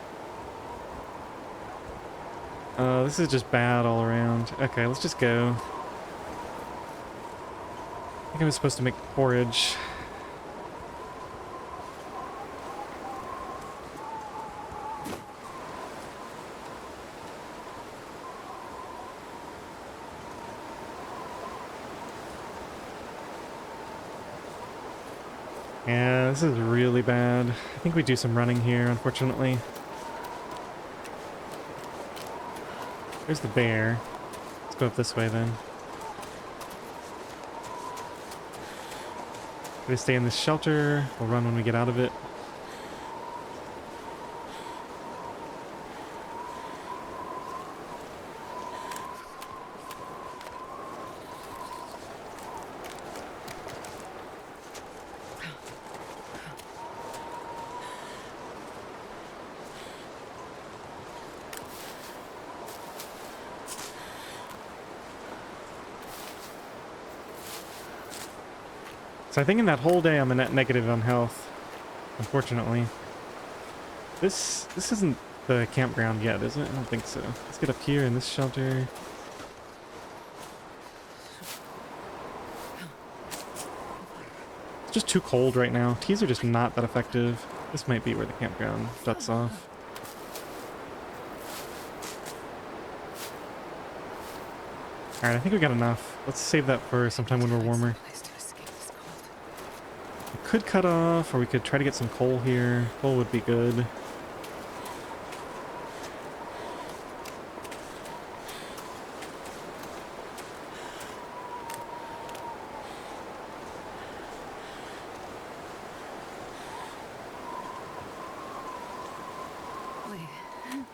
This is just bad all around. Okay, let's just go. I think I was supposed to make porridge. Yeah, this is really bad. I think we do some running here, unfortunately. There's the bear. Let's go up this way then. We're gonna stay in this shelter. We'll run when we get out of it. So I think in that whole day I'm a net negative on health, unfortunately. This isn't the campground yet, is it? I don't think so. Let's get up here in this shelter. It's just too cold right now. Teas are just not that effective. This might be where the campground shuts off. Alright, I think we got enough. Let's save that for sometime when we're warmer. We could cut off, or we could try to get some coal here. Coal would be good. Wait. I'm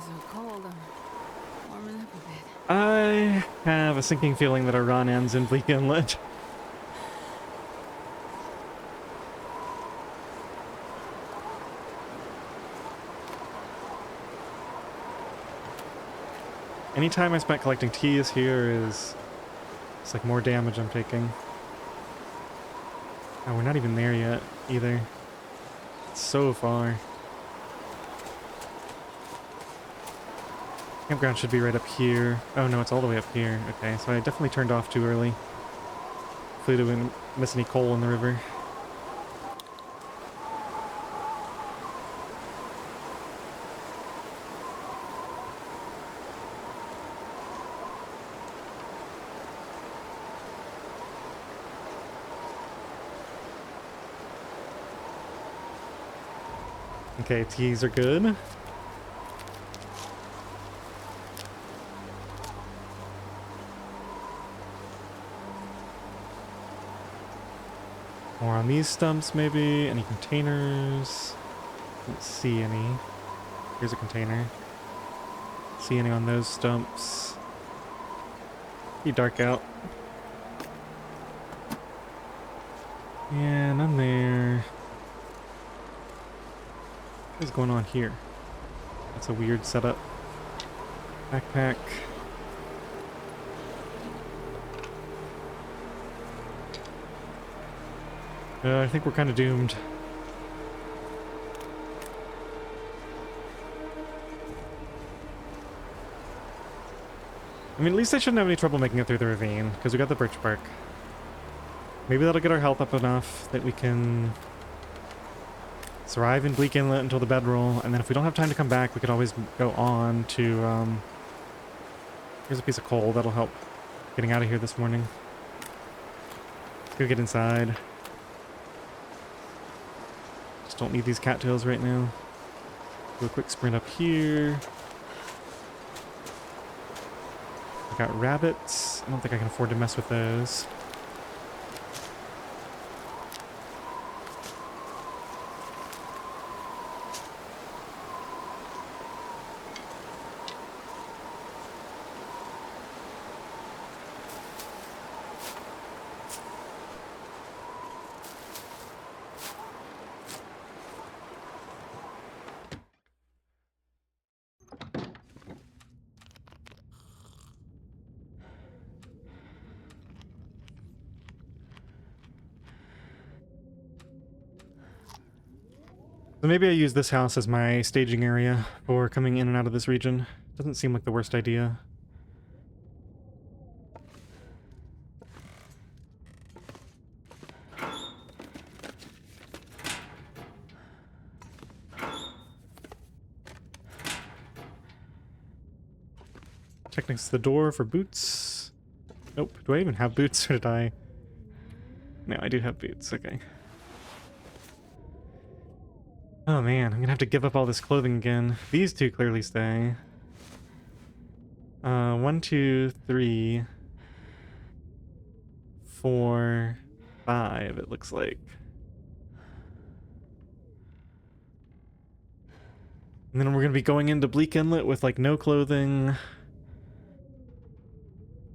so cold. I'm warming up a bit. I have a sinking feeling that our run ends in Bleak Inlet. Any time I spent collecting teas here is... it's like more damage I'm taking. Oh, we're not even there yet, either. It's so far. Campground should be right up here. Oh no, it's all the way up here. Okay, so I definitely turned off too early. Hopefully we didn't miss any coal in the river. Okay, teas are good. More on these stumps, maybe. Any containers? Don't see any. Here's a container. See any on those stumps? Be dark out. Yeah, none there. What is going on here? That's a weird setup. Backpack. I think we're kind of doomed. I mean, at least I shouldn't have any trouble making it through the ravine, because we got the birch bark. Maybe that'll get our health up enough that we can survive in Bleak Inlet until the bedroll, and then if we don't have time to come back, we could always go on to, here's a piece of coal that'll help getting out of here this morning. Let's go get inside. Don't need these cattails right now. Do a quick sprint up here. I got rabbits. I don't think I can afford to mess with those. So maybe I use this house as my staging area for coming in and out of this region. Doesn't seem like the worst idea. Check next to the door for boots. Nope. Do I even have boots, or did I? No, I do have boots. Okay. Oh man, I'm gonna have to give up all this clothing again. These two clearly stay. 1, 2, 3, 4, 5, it looks like. And then we're gonna be going into Bleak Inlet with like no clothing.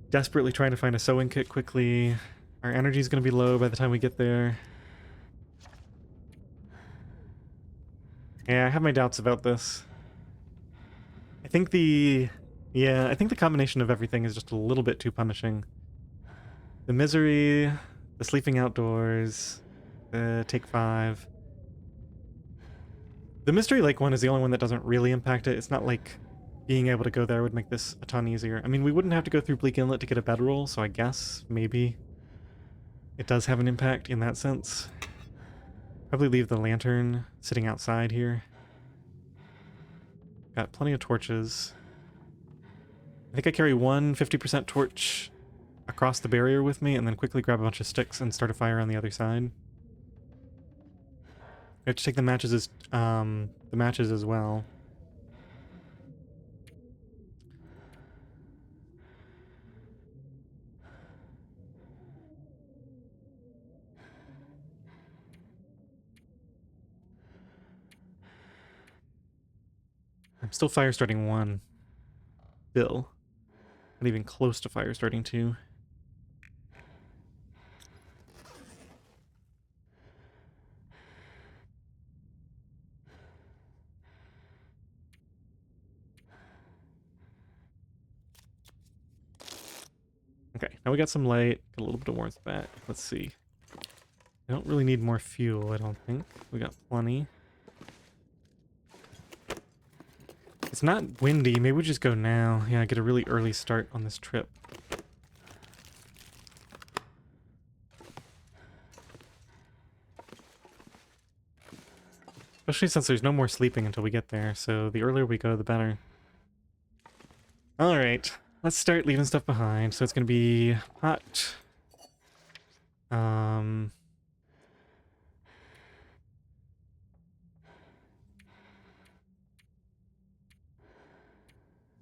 Desperately trying to find a sewing kit quickly. Our energy's gonna be low by the time we get there. Yeah, I have my doubts about this. I think the combination of everything is just a little bit too punishing. The misery, the sleeping outdoors, the take 5. The Mystery Lake one is the only one that doesn't really impact it. It's not like being able to go there would make this a ton easier. I mean, we wouldn't have to go through Bleak Inlet to get a bedroll, so I guess maybe it does have an impact in that sense. Probably leave the lantern sitting outside here. Got plenty of torches. I think I carry one 50% torch across the barrier with me and then quickly grab a bunch of sticks and start a fire on the other side. I have to take the matches as well. I'm still fire starting 1. Bill. Not even close to fire starting 2. Okay, now we got some light, got a little bit of warmth back. Let's see. I don't really need more fuel, I don't think. We got plenty. It's not windy, maybe we just go now. Yeah, get a really early start on this trip. Especially since there's no more sleeping until we get there, so the earlier we go, the better. Alright, let's start leaving stuff behind. So it's gonna be hot.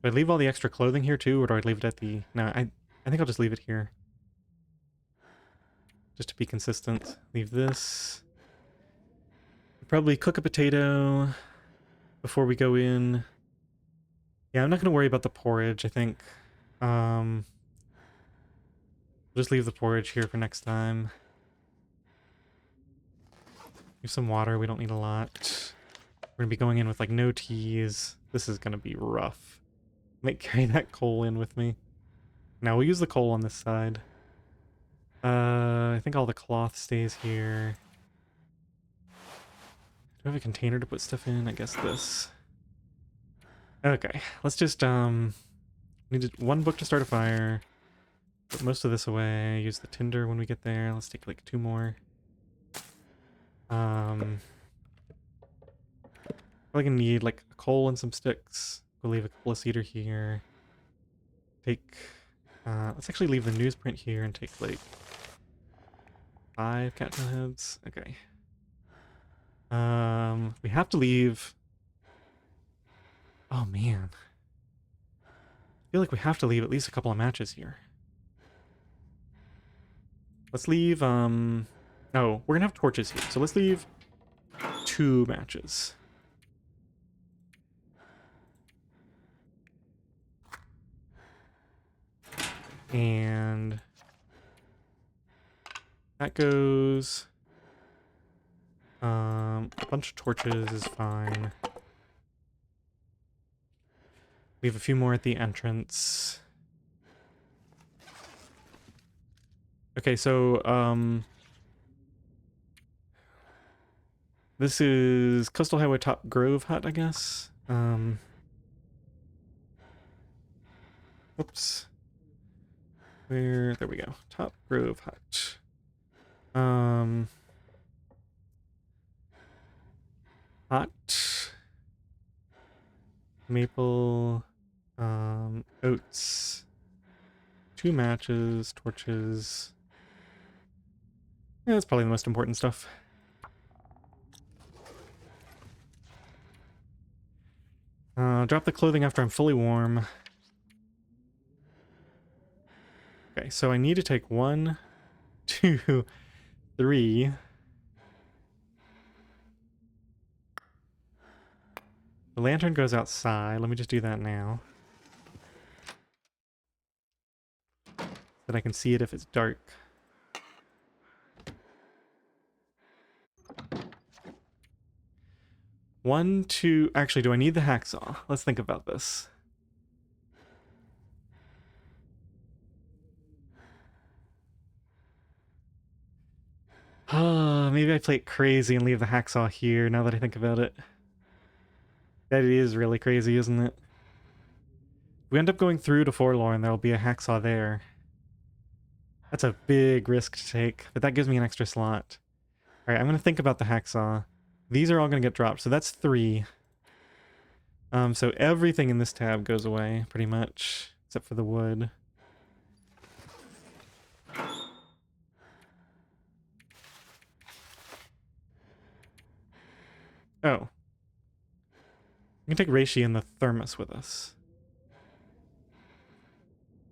Do I leave all the extra clothing here too, or do I leave it at the... No, I think I'll just leave it here. Just to be consistent. Leave this. Probably cook a potato before we go in. Yeah, I'm not going to worry about the porridge, I think. Just leave the porridge here for next time. Leave some water, we don't need a lot. We're going to be going in with like no teas. This is going to be rough. Might carry that coal in with me. Now we'll use the coal on this side. I think all the cloth stays here. Do I have a container to put stuff in? I guess this. Okay, let's just, need one book to start a fire. Put most of this away. Use the tinder when we get there. Let's take like 2 more. Probably gonna need like a coal and some sticks. We'll leave a couple of cedar here. Take, let's actually leave the newsprint here and take like 5 cattail heads. Okay. We have to leave. Oh man. I feel like we have to leave at least a couple of matches here. Let's leave, no, we're gonna have torches here. So let's leave 2 matches. And that goes, a bunch of torches is fine. Leave a few more at the entrance. Okay, so, this is Coastal Highway Top Grove Hut, I guess. Whoops. There we go. Top Grove Hut. Hot. Maple. Oats. 2 matches, torches. Yeah, that's probably the most important stuff. Drop the clothing after I'm fully warm. Okay, so I need to take 1, 2, 3. The lantern goes outside. Let me just do that now. So that I can see it if it's dark. One, two... Actually, do I need the hacksaw? Let's think about this. Maybe I play it crazy and leave the hacksaw here, now that I think about it. That is really crazy, isn't it? If we end up going through to Forlorn, there'll be a hacksaw there. That's a big risk to take, but that gives me an extra slot. Alright, I'm going to think about the hacksaw. These are all going to get dropped, so that's 3. So everything in this tab goes away, pretty much, except for the wood. Oh. We can take Reishi and the thermos with us.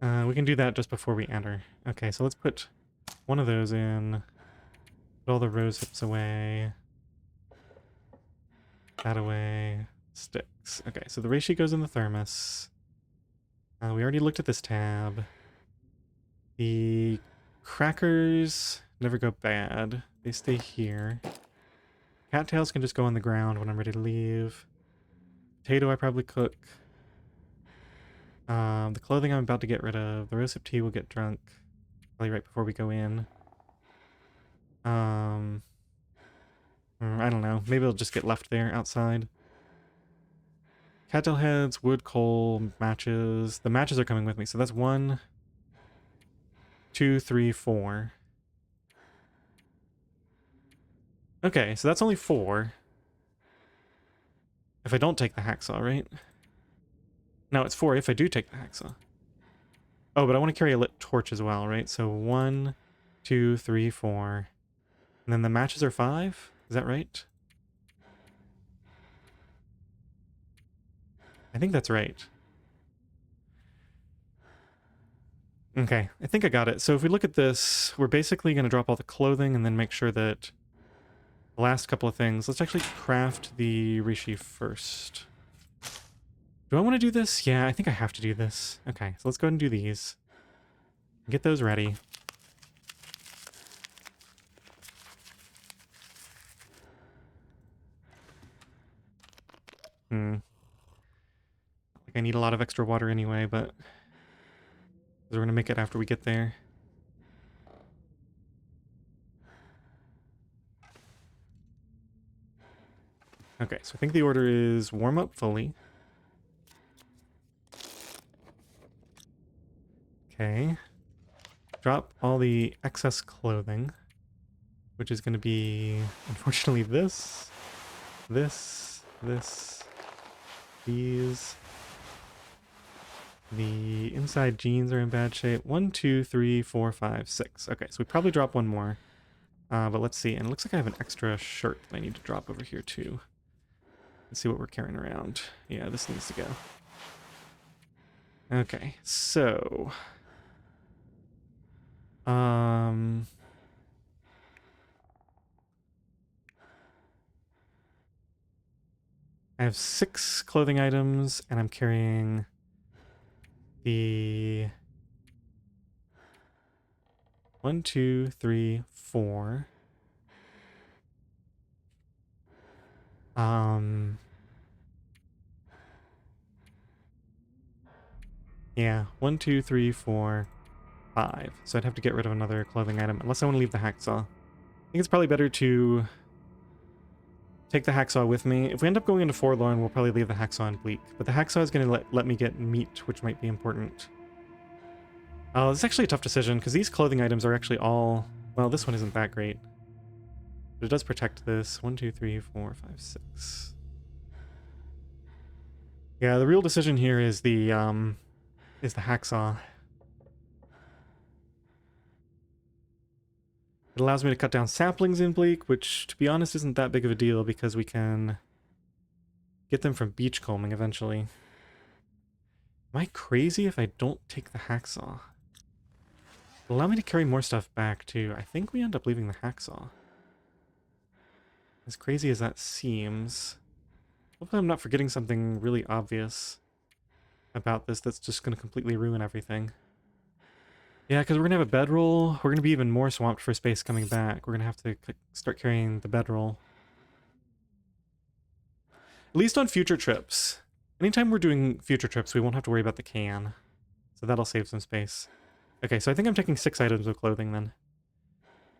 We can do that just before we enter. Okay, so let's put one of those in. Put all the rose hips away. That away. Sticks. Okay, so the Reishi goes in the thermos. We already looked at this tab. The crackers never go bad. They stay here. Cattails can just go on the ground when I'm ready to leave. Potato I probably cook. The clothing I'm about to get rid of. The rosehip tea will get drunk. Probably right before we go in. I don't know. Maybe it'll just get left there outside. Cattail heads, wood, coal, matches. The matches are coming with me, so that's 1, 2, 3, 4. Okay, so that's only 4. If I don't take the hacksaw, right? No, it's 4 if I do take the hacksaw. Oh, but I want to carry a lit torch as well, right? So 1, 2, 3, 4. And then the matches are 5? Is that right? I think that's right. Okay, I think I got it. So if we look at this, we're basically going to drop all the clothing and then make sure that the last couple of things... Let's actually craft the Rishi first. Do I want to do this? Yeah, I think I have to do this. Okay, so let's go ahead and do these. Get those ready. Like I need a lot of extra water anyway, but we're gonna make it after we get there. Okay, so I think the order is warm up fully. Okay. Drop all the excess clothing, which is going to be, unfortunately, this, these. The inside jeans are in bad shape. 1, 2, 3, 4, 5, 6. Okay, so we probably drop one more. But let's see. And it looks like I have an extra shirt that I need to drop over here too. Let's see what we're carrying around. Yeah, this needs to go. Okay, so... I have 6 clothing items, and I'm carrying the 1, 2, 3, 4. Yeah, 1, 2, 3, 4, 5. So I'd have to get rid of another clothing item, unless I want to leave the hacksaw. I think it's probably better to take the hacksaw with me. If we end up going into Forlorn, we'll probably leave the hacksaw in Bleak. But the hacksaw is going to let me get meat, which might be important. Oh, this is actually a tough decision, because these clothing items are actually all... Well, this one isn't that great. But it does protect this. 1, 2, 3, 4, 5, 6. Yeah, the real decision here is the hacksaw. It allows me to cut down saplings in Bleak, which, to be honest, isn't that big of a deal because we can get them from beachcombing eventually. Am I crazy if I don't take the hacksaw? It'll allow me to carry more stuff back, too. I think we end up leaving the hacksaw. As crazy as that seems. Hopefully I'm not forgetting something really obvious about this that's just going to completely ruin everything. Yeah, because we're going to have a bedroll. We're going to be even more swamped for space coming back. We're going to have to start carrying the bedroll. At least on future trips. Anytime we're doing future trips, we won't have to worry about the can. So that'll save some space. Okay, so I think I'm taking 6 items of clothing then.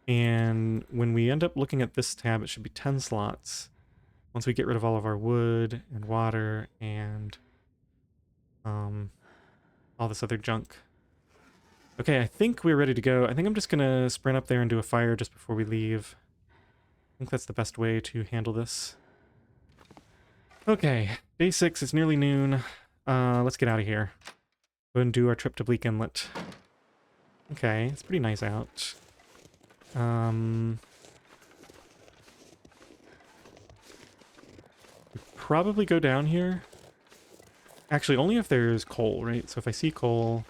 And when we end up looking at this tab, it should be 10 slots. Once we get rid of all of our wood and water and all this other junk. Okay, I think we're ready to go. I think I'm just gonna sprint up there and do a fire just before we leave. I think that's the best way to handle this. Okay, day 6, it's nearly noon. Let's get out of here. Go ahead and do our trip to Bleak Inlet. Okay, it's pretty nice out. Probably go down here. Actually, only if there's coal, right? So if I see coal,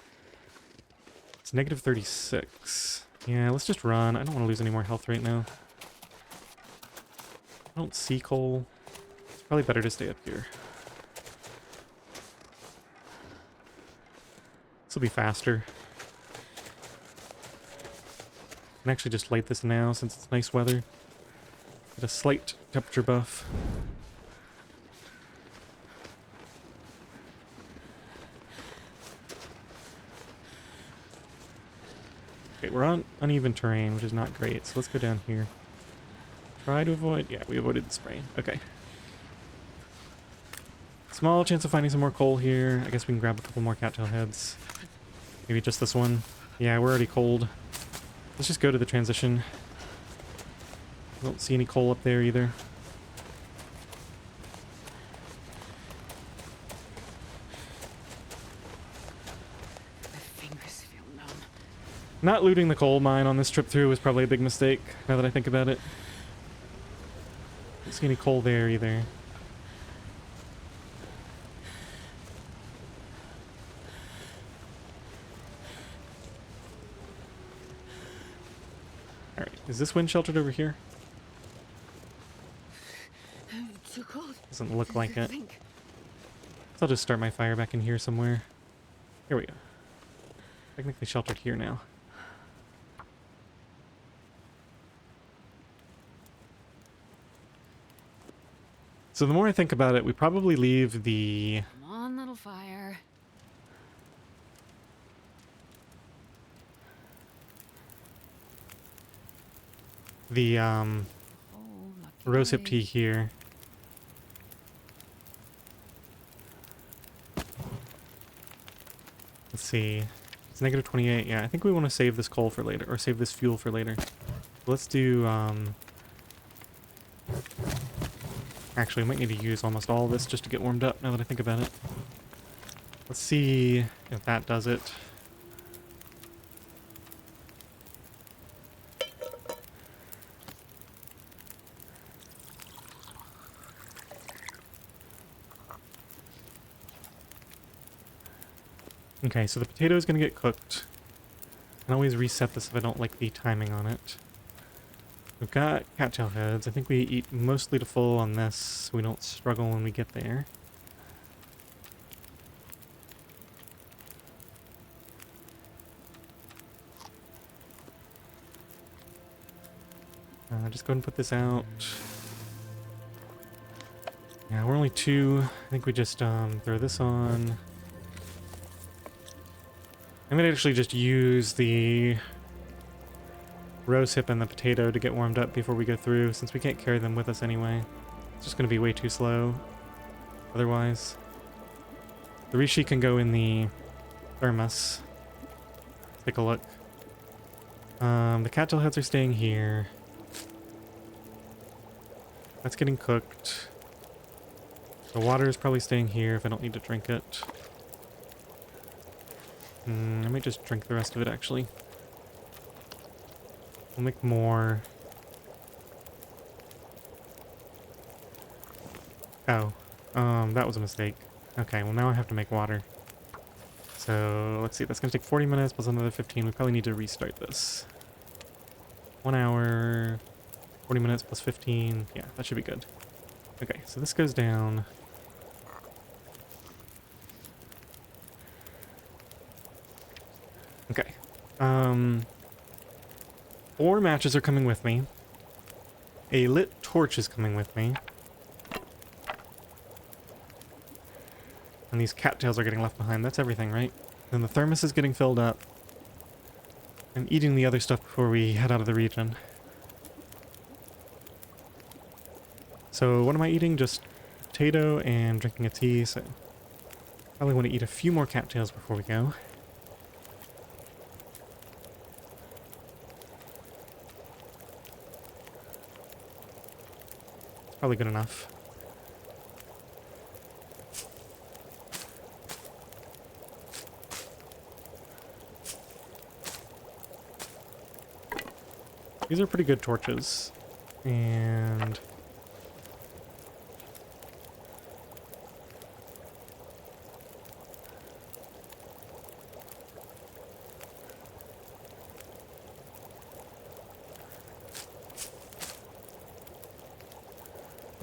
it's negative 36. Yeah, let's just run. I don't want to lose any more health right now. I don't see coal. It's probably better to stay up here. This will be faster. I can actually just light this now since it's nice weather. Get a slight temperature buff. Okay, we're on uneven terrain, which is not great, so let's go down here. Try to avoid... Yeah, we avoided the spraying. Okay. Small chance of finding some more coal here. I guess we can grab a couple more cattail heads. Maybe just this one. Yeah, we're already cold. Let's just go to the transition. I don't see any coal up there either. My fingers feel numb. Not looting the coal mine on this trip through was probably a big mistake, now that I think about it. Don't see any coal there either. Alright, is this wind sheltered over here? Too cold. Doesn't look like it. Think. So I'll just start my fire back in here somewhere. Here we go. Technically sheltered here now. So the more I think about it, we probably leave the... Come on, little fire. The, Oh, lucky rosehip day. tea here. Let's see. It's negative 28. Yeah, I think we want to save this coal for later, or save this fuel for later. Let's do, actually, we might need to use almost all of this just to get warmed up now that I think about it. Let's see if that does it. Okay, so the potato is going to get cooked. I can always reset this if I don't like the timing on it. We've got cattail heads. I think we eat mostly to full on this, so we don't struggle when we get there. Just go ahead and put this out. Yeah, we're only two. I think we just throw this on. I'm gonna actually just use the rose hip and the potato to get warmed up before we go through, since we can't carry them with us anyway. It's just gonna be way too slow otherwise. The reishi can go in the thermos. Take a look. The cattail heads are staying here. That's getting cooked. The water is probably staying here if I don't need to drink it. I might just drink the rest of it, actually. We'll make more. Oh. That was a mistake. Okay, well now I have to make water. So, let's see, that's gonna take 40 minutes plus another 15. We probably need to restart this. 1 hour, 40 minutes plus 15. Yeah, that should be good. Okay, so this goes down. Okay. 4 matches are coming with me. A lit torch is coming with me. And these cattails are getting left behind. That's everything, right? Then the thermos is getting filled up. I'm eating the other stuff before we head out of the region. So what am I eating? Just potato and drinking a tea, so probably want to eat a few more cattails before we go. It's probably good enough. These are pretty good torches. And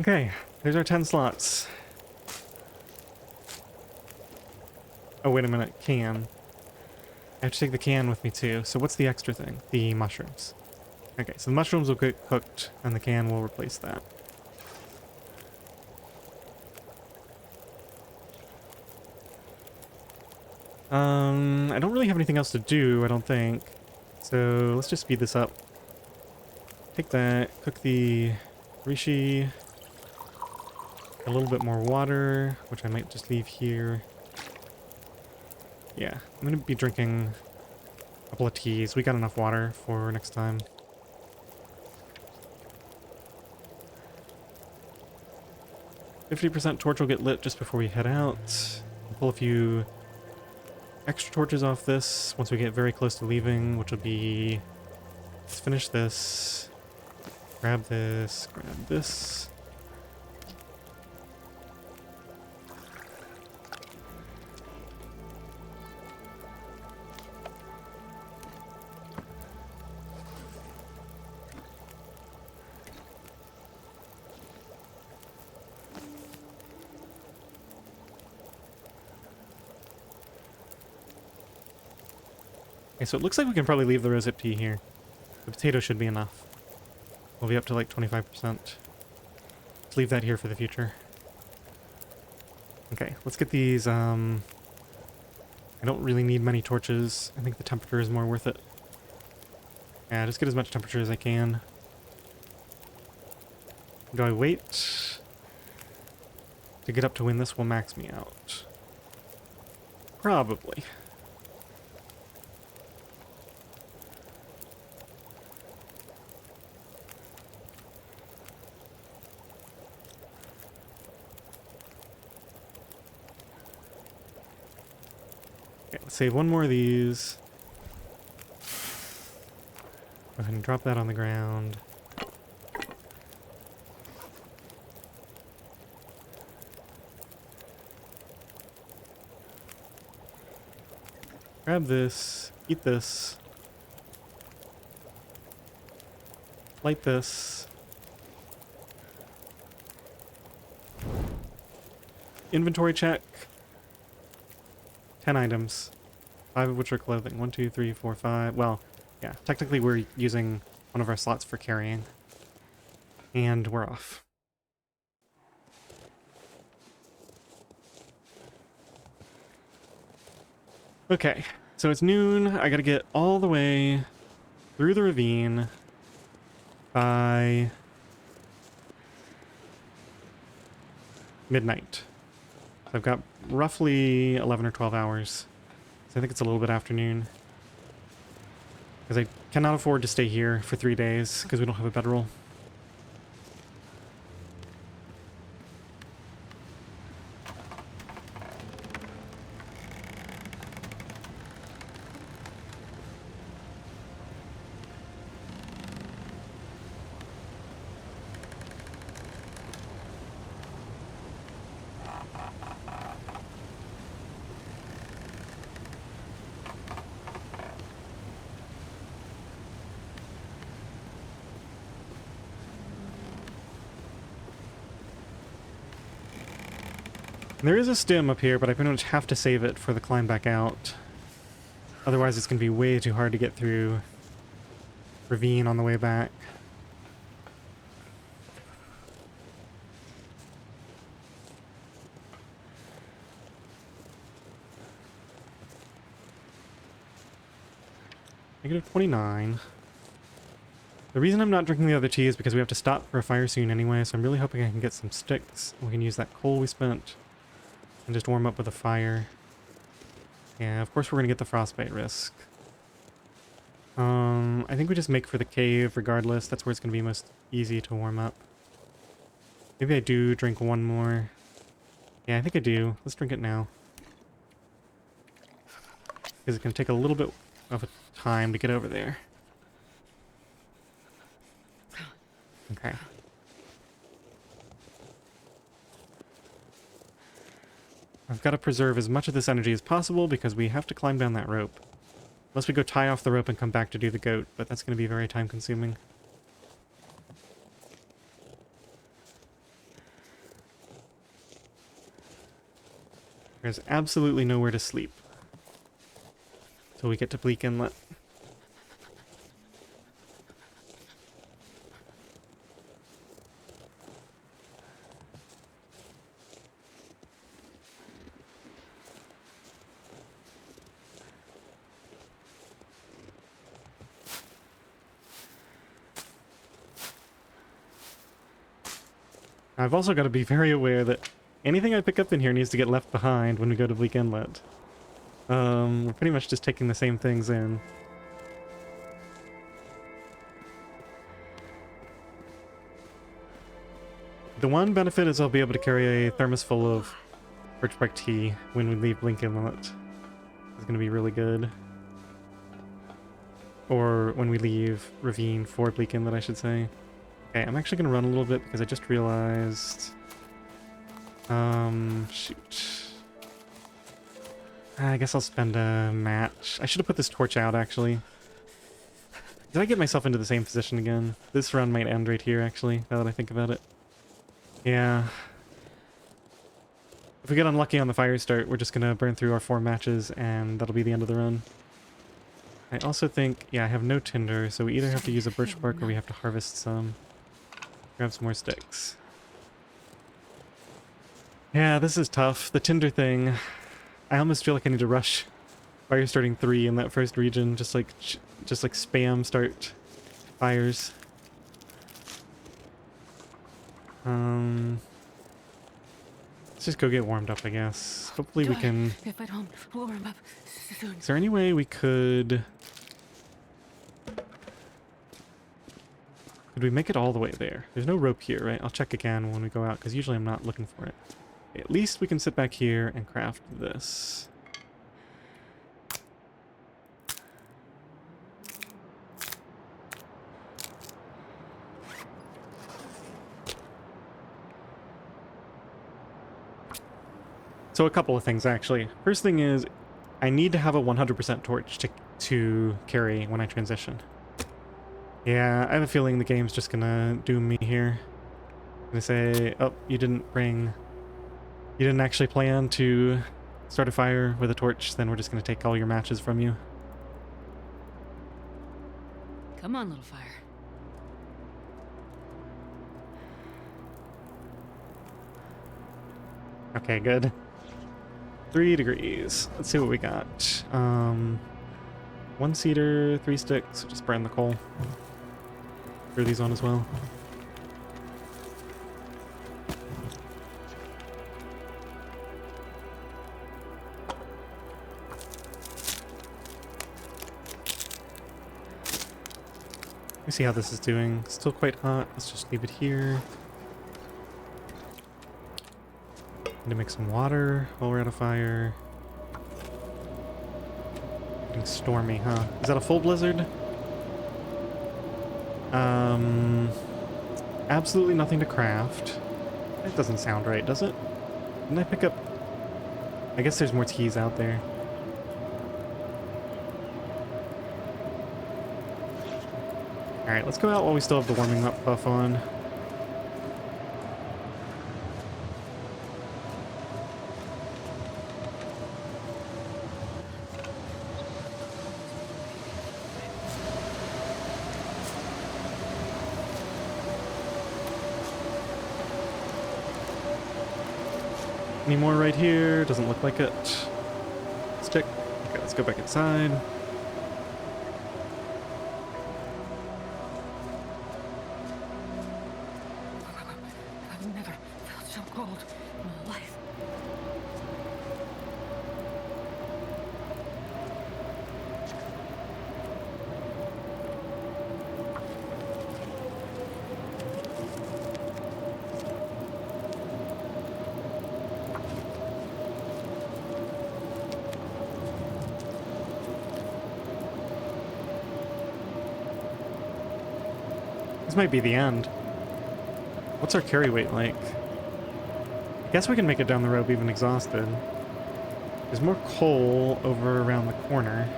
okay, there's our 10 slots. Oh, wait a minute, can. I have to take the can with me too. So what's the extra thing? The mushrooms. Okay, so the mushrooms will get cooked and the can will replace that. I don't really have anything else to do, I don't think. So let's just speed this up. Take that, cook the reishi. A little bit more water, which I might just leave here. Yeah, I'm gonna be drinking a couple of teas. We got enough water for next time. "50% torch will get lit just before we head out. We'll pull a few extra torches off this once we get very close to leaving, which will be... Let's finish this. Grab this. Grab this. Okay, so it looks like we can probably leave the rosehip tea here. The potato should be enough. We'll be up to like 25%. Let's leave that here for the future. Okay, let's get these, I don't really need many torches. I think the temperature is more worth it. Yeah, just get as much temperature as I can. Do I wait to get up to when this will max me out? Probably. Okay, let's save one more of these. Go ahead and drop that on the ground. grab this, eat this, light this. Inventory check. 10 items. 5 of which are clothing. 1, 2, 3, 4, 5. Well, yeah, technically we're using one of our slots for carrying. And we're off. Okay, so it's noon. I gotta get all the way through the ravine by midnight. So I've got roughly 11 or 12 hours. So I think it's a little bit afternoon. Because I cannot afford to stay here for 3 days because we don't have a bedroll. There is a stem up here, but I pretty much have to save it for the climb back out. Otherwise it's going to be way too hard to get through ravine on the way back. -29. The reason I'm not drinking the other tea is because we have to stop for a fire soon anyway, so I'm really hoping I can get some sticks. We can use that coal we spent and just warm up with a fire. Yeah, of course we're going to get the frostbite risk. I think we just make for the cave regardless. That's where it's going to be most easy to warm up. Maybe I do drink one more. Yeah, I think I do. Let's drink it now. Because it's going to take a little bit of a time to get over there. Okay. I've got to preserve as much of this energy as possible because we have to climb down that rope. Unless we go tie off the rope and come back to do the goat, but that's going to be very time consuming. There's absolutely nowhere to sleep till we get to Bleak Inlet. I've also got to be very aware that anything I pick up in here needs to get left behind when we go to Bleak Inlet. We're pretty much just taking the same things in. The one benefit is I'll be able to carry a thermos full of birch bark tea when we leave Bleak Inlet. It's going to be really good. Or when we leave Ravine for Bleak Inlet, I should say. Okay, I'm actually going to run a little bit because I just realized... shoot. I guess I'll spend a match. I should have put this torch out, actually. Did I get myself into the same position again? This run might end right here, actually, now that I think about it. Yeah. If we get unlucky on the fire start, we're just going to burn through our 4 matches, and that'll be the end of the run. I also think... yeah, I have no tinder, so we either have to use a birch bark or we have to harvest some. Grab some more sticks. Yeah, this is tough. The tinder thing. I almost feel like I need to rush fire starting 3 in that first region. Just like spam start fires. Let's just go get warmed up, I guess. Hopefully we can... If at home, we'll warm up soon. Is there any way we could... Could we make it all the way there? There's no rope here, right? I'll check again when we go out, because usually I'm not looking for it. Okay, at least we can sit back here and craft this. So a couple of things, actually. First thing is, I need to have a 100% torch to carry when I transition. Yeah, I have a feeling the game's just gonna doom me here. Gonna say, oh, you didn't actually plan to start a fire with a torch, then we're just gonna take all your matches from you. Come on, little fire. Okay, good. 3 degrees. Let's see what we got. 1 cedar, 3 sticks. Just burn the coal. Throw these on as well. Let me see how this is doing. Still quite hot. Let's just leave it here. Need to make some water while we're at a fire. Getting stormy, huh? Is that a full blizzard? Absolutely nothing to craft. That doesn't sound right, does it? Didn't I pick up... I guess there's more keys out there. Alright, let's go out while we still have the warming up buff on. Any more right here? Doesn't look like it. Stick. Okay, let's go back inside. I've never felt so cold in my life. This might be the end. What's our carry weight like? I guess we can make it down the rope even exhausted. There's more coal over around the corner.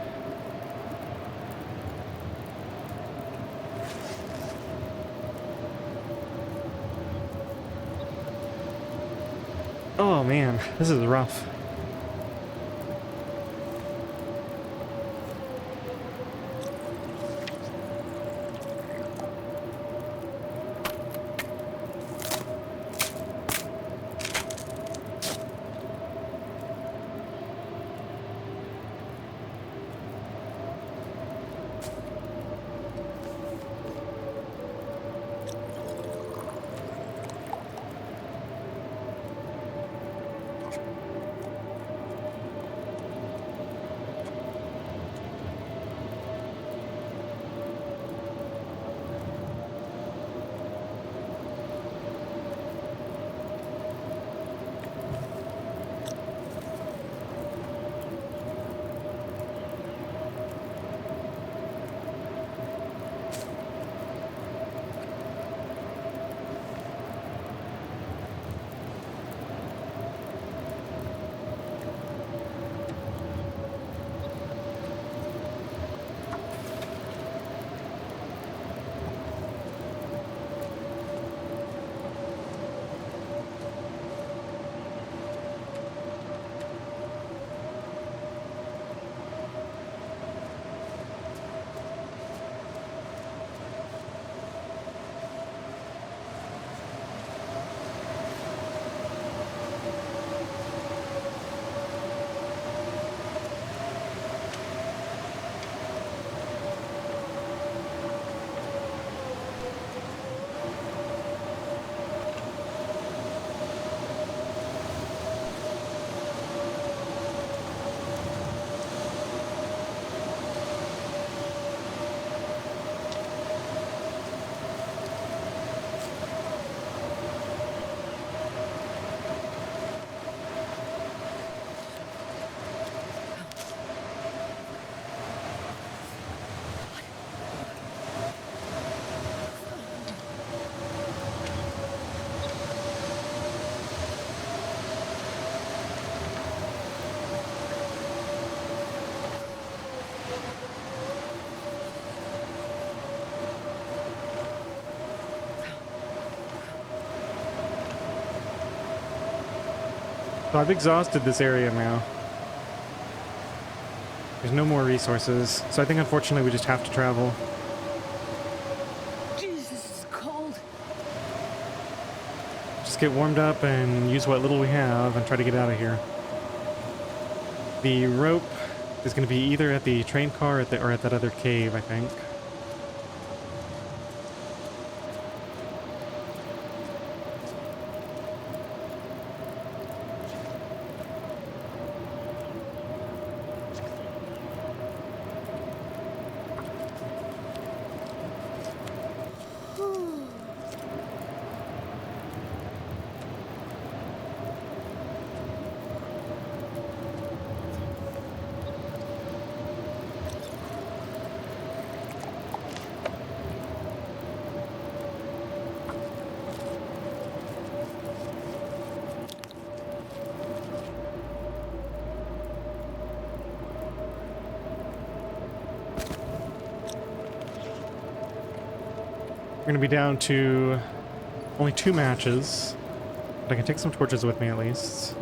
Oh man, this is rough. So I've exhausted this area now. There's no more resources, so I think unfortunately we just have to travel. Jesus, it's cold. Just get warmed up and use what little we have and try to get out of here. The rope is going to be either at the train car or at that other cave, I think. We're going to be down to only 2 matches, but I can take some torches with me at least.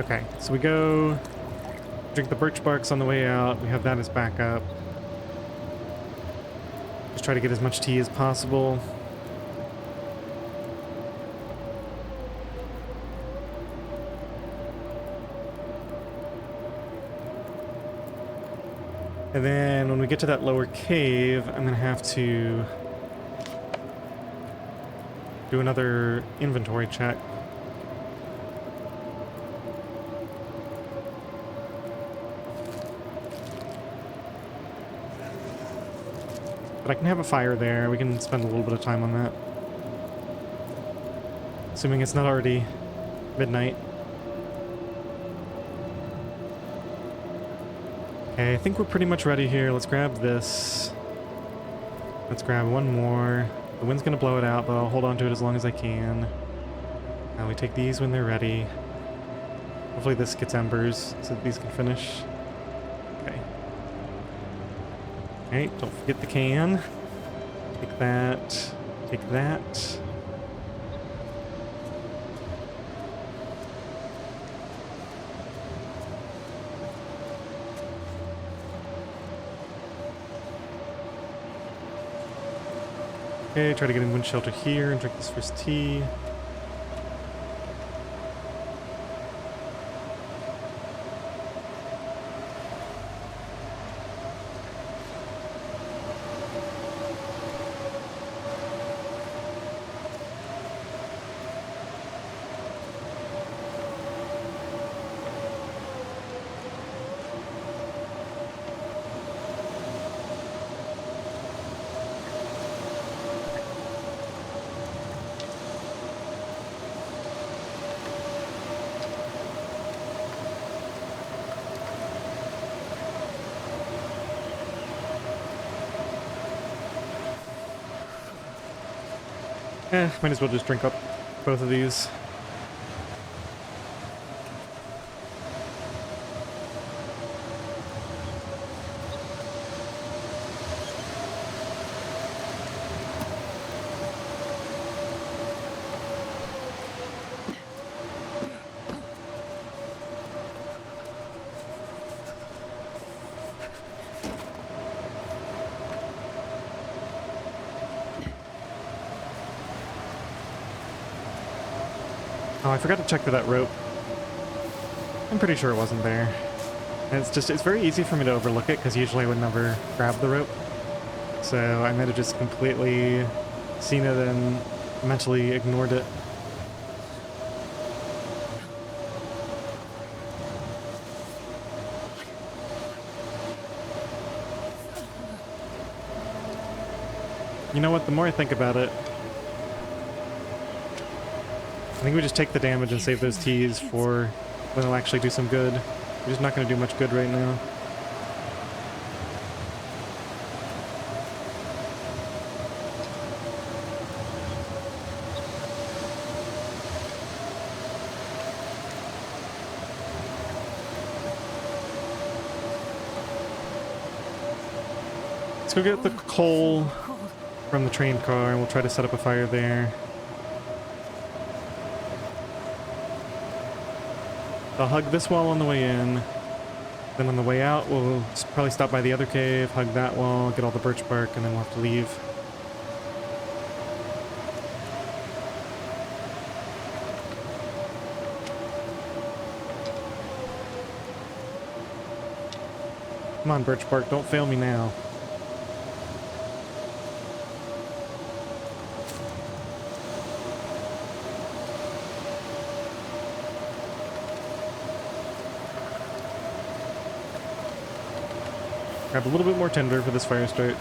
Okay, so we go drink the birch barks on the way out. We have that as backup. Just try to get as much tea as possible. And then when we get to that lower cave, I'm going to have to do another inventory check. But I can have a fire there. We can spend a little bit of time on that. Assuming it's not already midnight. Okay, I think we're pretty much ready here. Let's grab this. Let's grab one more. The wind's gonna blow it out, but I'll hold on to it as long as I can. Now we take these when they're ready. Hopefully this gets embers so that these can finish. Okay. Alright, don't forget the can. Take that. Take that. Okay, try to get in wind shelter here and drink this first tea. Might as well just drink up both of these. Oh, I forgot to check for that rope. I'm pretty sure it wasn't there. And it's very easy for me to overlook it because usually I would never grab the rope. So I might have just completely seen it and mentally ignored it. You know what? The more I think about it, I think we just take the damage and save those T's for when they'll actually do some good. We're just not going to do much good right now. Let's go get the coal from the train car and we'll try to set up a fire there. I'll hug this wall on the way in. Then on the way out, we'll probably stop by the other cave, hug that wall, get all the birch bark, and then we'll have to leave. Come on, birch bark, don't fail me now. Grab a little bit more tinder for this fire start.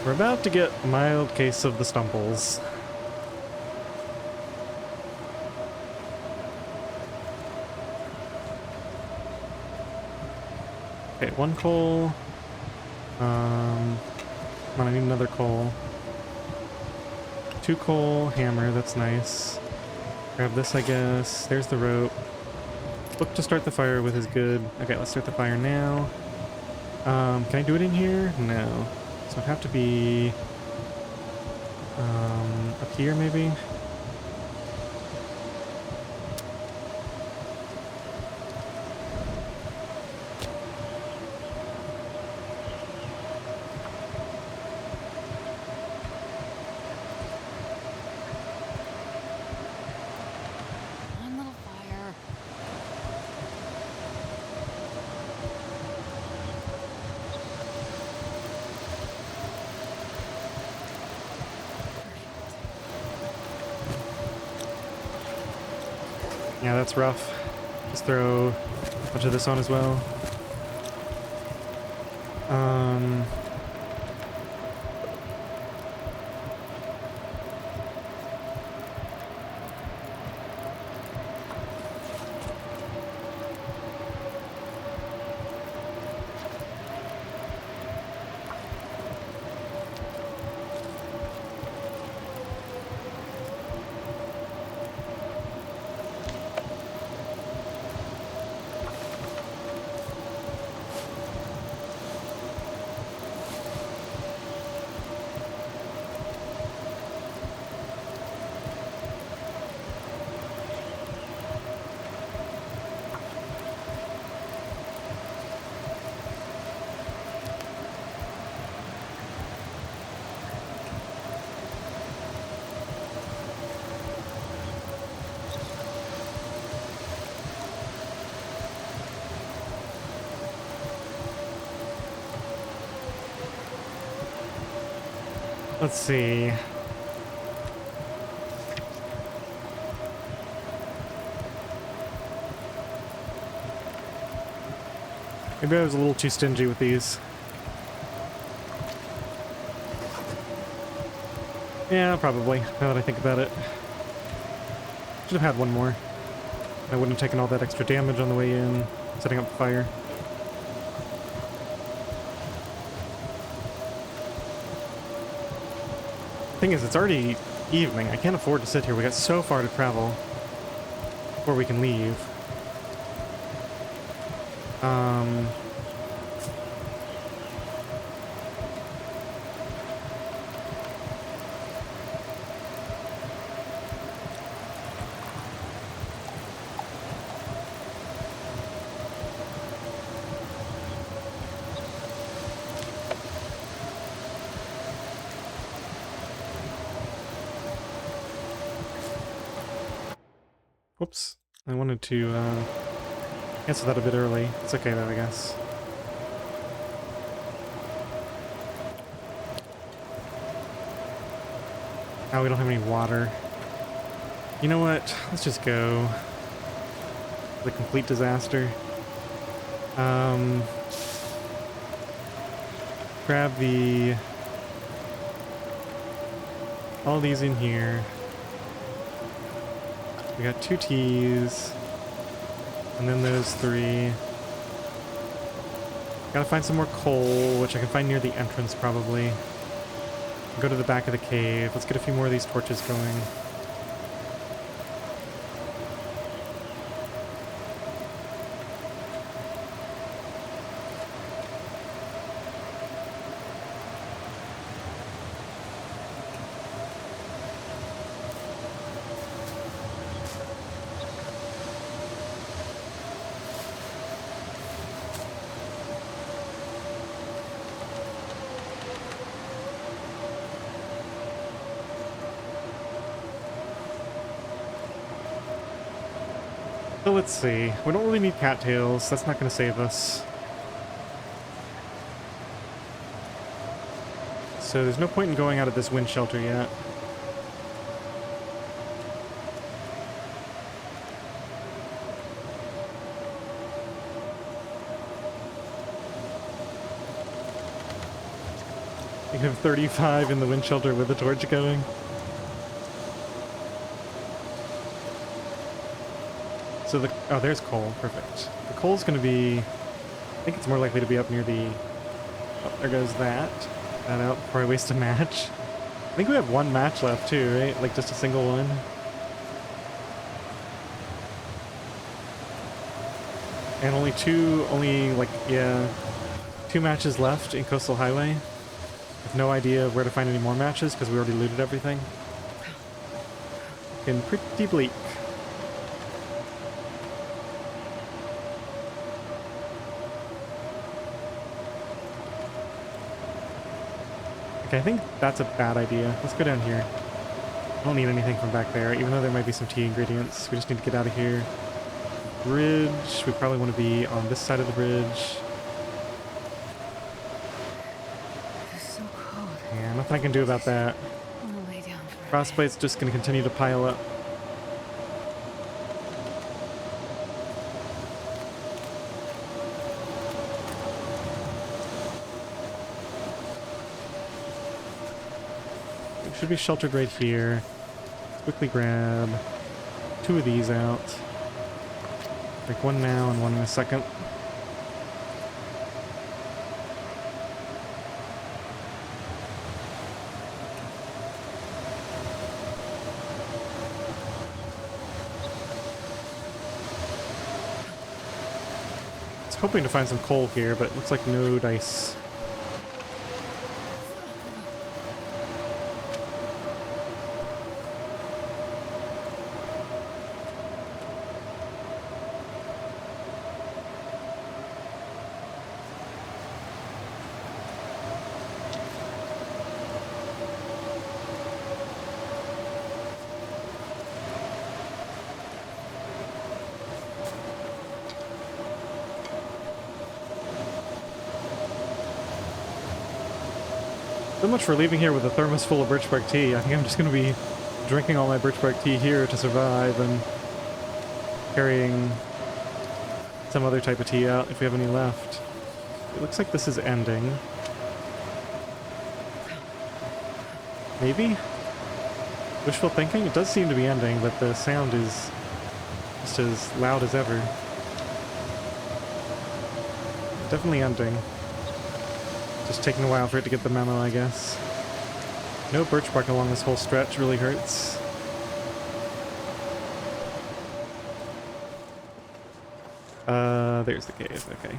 We're about to get a mild case of the stumples. Okay, one coal. Come on, I need another coal. 2 coal, hammer, that's nice. Grab this, I guess. There's the rope. Look to start the fire with is good. Okay, let's start the fire now. Can I do it in here? No. So it'd have to be up here maybe? One little fire. Yeah, that's rough. Just throw a bunch of this on as well. Let's see. Maybe I was a little too stingy with these. Yeah, probably, now that I think about it. Should have had one more. I wouldn't have taken all that extra damage on the way in, setting up the fire. Thing is, it's already evening. I can't afford to sit here. We got so far to travel before we can leave. Whoops. I wanted to Answered that a bit early. It's okay though, I guess. Oh, we don't have any water. You know what? Let's just go. The complete disaster. Grab the... all these in here. We got 2 teas. And then those 3. Gotta find some more coal, which I can find near the entrance probably. Go to the back of the cave. Let's get a few more of these torches going. So let's see. We don't really need cattails. That's not going to save us. So there's no point in going out of this wind shelter yet. You have 35 in the wind shelter with the torch going. So the... oh, there's coal. Perfect. The coal's going to be... I think it's more likely to be up near the... oh, there goes that. That out before I waste a match. I think we have 1 match left too, right? Like just a single one. And only like, yeah, 2 matches left in Coastal Highway. With no idea of where to find any more matches because we already looted everything. Looking pretty bleak. Okay, I think that's a bad idea. Let's go down here. I don't need anything from back there, even though there might be some tea ingredients. We just need to get out of here. Bridge. We probably want to be on this side of the bridge. It's so cold. Yeah, nothing I can do about that. I'm gonna lay down for a bit. Frostbite's just going to continue to pile up. We should be sheltered right here. Quickly grab 2 of these out. Like 1 now and 1 in a second. I was hoping to find some coal here, but it looks like no dice. So much for leaving here with a thermos full of birch bark tea. I think I'm just going to be drinking all my birch bark tea here to survive and carrying some other type of tea out if we have any left. It looks like this is ending. Maybe? Wishful thinking? It does seem to be ending, but the sound is just as loud as ever. Definitely ending. Just taking a while for it to get the memo, I guess. No birch bark along this whole stretch really hurts. There's the cave, okay.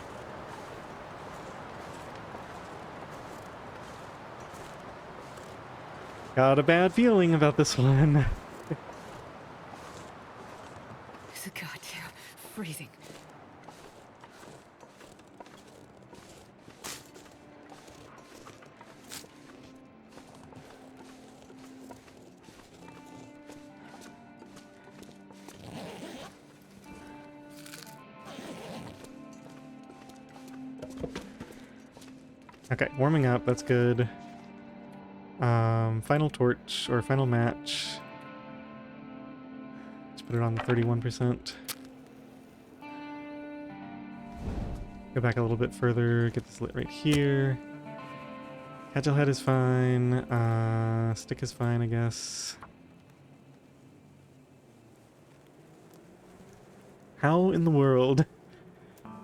Got a bad feeling about this one. It's a goddamn freezing. Okay, warming up, that's good. Final torch, or final match. Let's put it on 31%. Go back a little bit further, get this lit right here. Agile head is fine. Stick is fine, I guess. How in the world,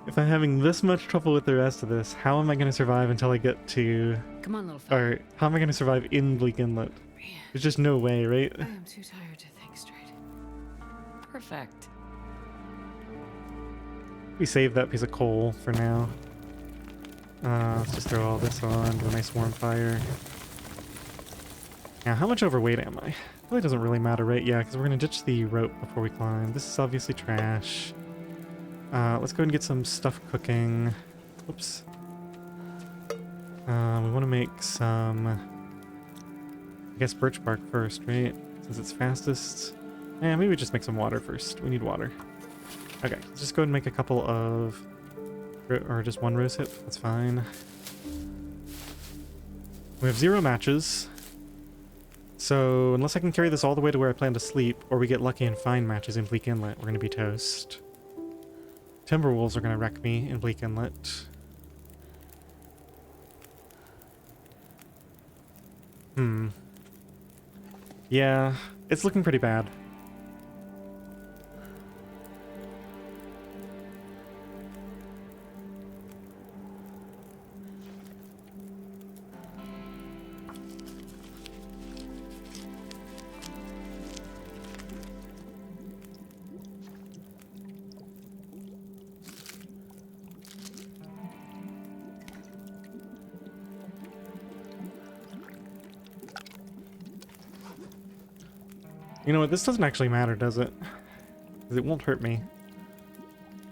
if I'm having this much trouble with the rest of this, how am I going to survive until I get to... Come on, little fella. Or how am I going to survive in Bleak Inlet? Man, There's just no way, right? I am too tired to think straight. Perfect. We save that piece of coal for now. Let's just throw all this on to a nice warm fire. Now, how much overweight am I? Really doesn't really matter, right? Yeah, because we're going to ditch the rope before we climb. This is obviously trash. Let's go ahead and get some stuff cooking. Oops. We want to make some, I guess, birch bark first, right? Since it's fastest. Yeah, maybe just make some water first. We need water. Okay, let's just go ahead and make a couple of, or just one rose hip. That's fine. We have 0 matches. So unless I can carry this all the way to where I plan to sleep, or we get lucky and find matches in Bleak Inlet, we're going to be toast. Timberwolves are going to wreck me in Bleak Inlet. Yeah, it's looking pretty bad. You know what, this doesn't actually matter, does it? Because it won't hurt me.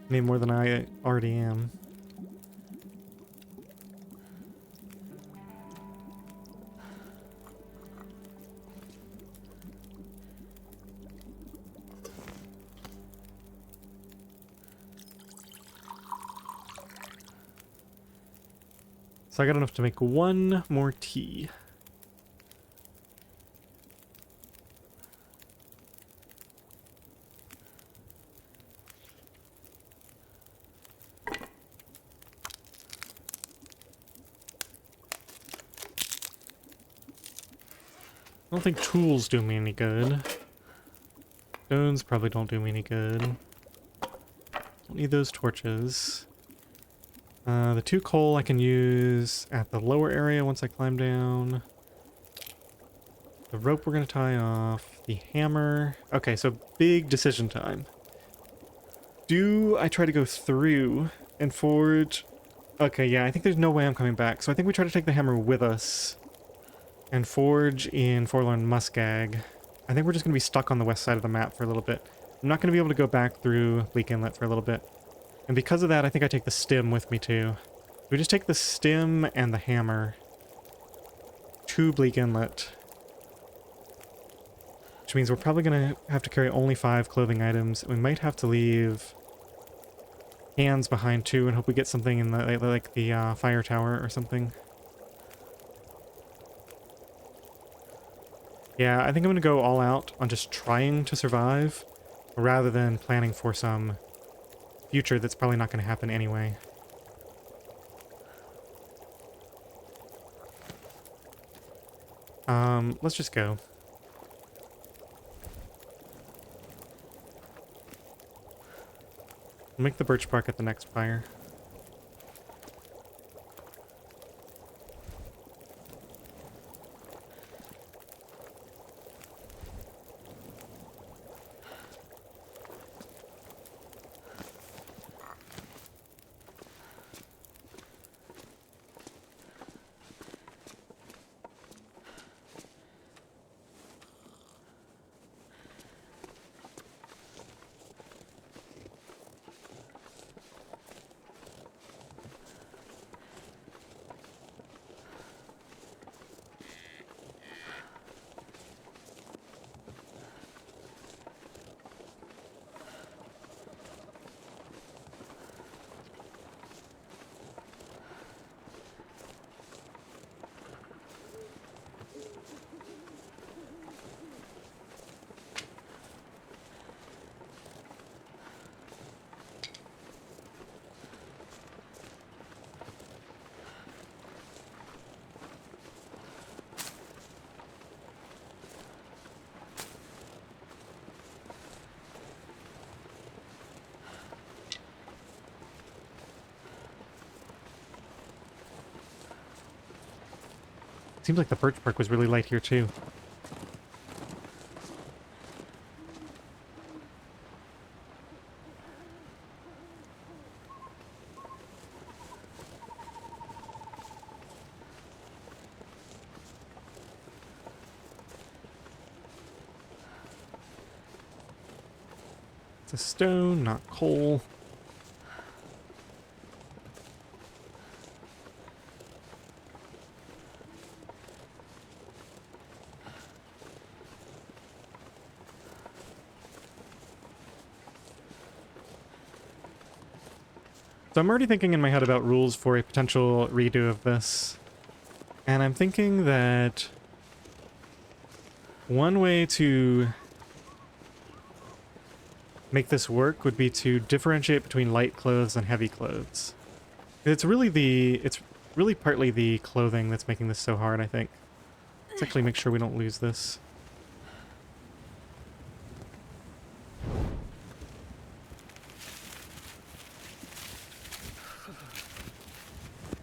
Any more than I already am. So I got enough to make one more tea. I don't think tools do me any good. Stones probably don't do me any good. Don't need those torches. The 2 coal I can use at the lower area once I climb down. The rope we're going to tie off. The hammer. Okay, so big decision time. Do I try to go through and forge? Okay, yeah, I think there's no way I'm coming back. So I think we try to take the hammer with us and forge in Forlorn Muskeg. I think we're just going to be stuck on the west side of the map for a little bit. I'm not going to be able to go back through Bleak Inlet for a little bit. And because of that, I think I take the stem with me too. We just take the stem and the hammer to Bleak Inlet. Which means we're probably going to have to carry only 5 clothing items. We might have to leave hands behind too and hope we get something in the, like the fire tower or something. Yeah, I think I'm going to go all out on just trying to survive rather than planning for some future that's probably not going to happen anyway. Let's just go. We'll make the birch bark at the next fire. Seems like the birch bark was really light here too. It's a stone, not coal. So I'm already thinking in my head about rules for a potential redo of this. And I'm thinking that one way to make this work would be to differentiate between light clothes and heavy clothes. It's really partly the clothing that's making this so hard, I think. Let's actually make sure we don't lose this.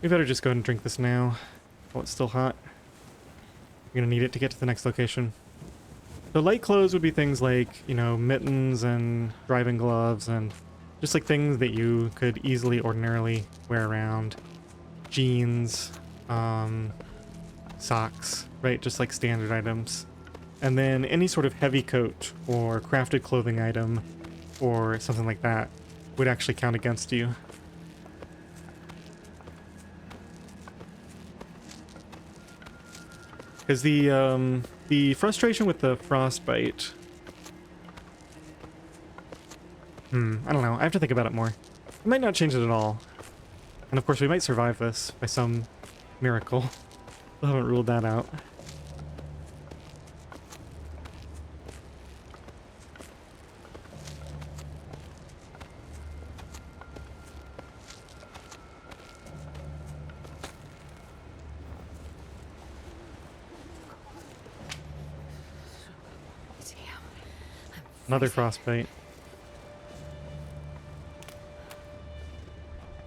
We better just go ahead and drink this now while it's still hot. We're gonna need it to get to the next location. The light clothes would be things like, you know, mittens and driving gloves and just like things that you could easily ordinarily wear around. Jeans, socks, right? Just like standard items. And then any sort of heavy coat or crafted clothing item or something like that would actually count against you. Because the frustration with the frostbite... I don't know. I have to think about it more. It might not change it at all. And of course we might survive this by some miracle. I haven't ruled that out. Another frostbite.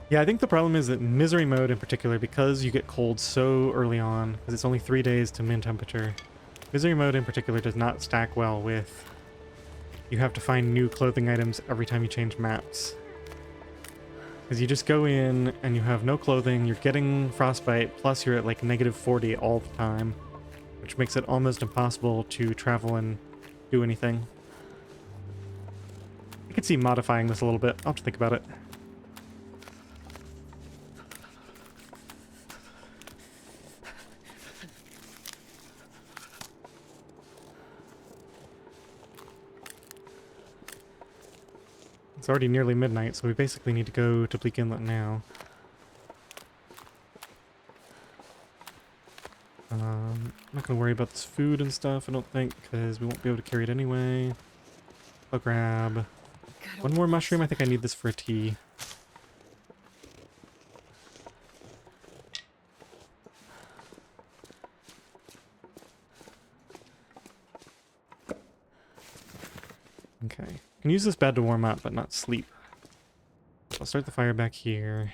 Yeah, I think the problem is that misery mode in particular, because you get cold so early on, because it's only 3 days to min temperature, misery mode in particular does not stack well with you have to find new clothing items every time you change maps. Because you just go in and you have no clothing, you're getting frostbite, plus you're at like -40 all the time, which makes it almost impossible to travel and do anything. I could see modifying this a little bit. I'll have to think about it. It's already nearly midnight, so we basically need to go to Bleak Inlet now. I'm not going to worry about this food and stuff, I don't think, because we won't be able to carry it anyway. I'll grab one more mushroom. I think I need this for a tea. Okay. Can use this bed to warm up, but not sleep. So I'll start the fire back here.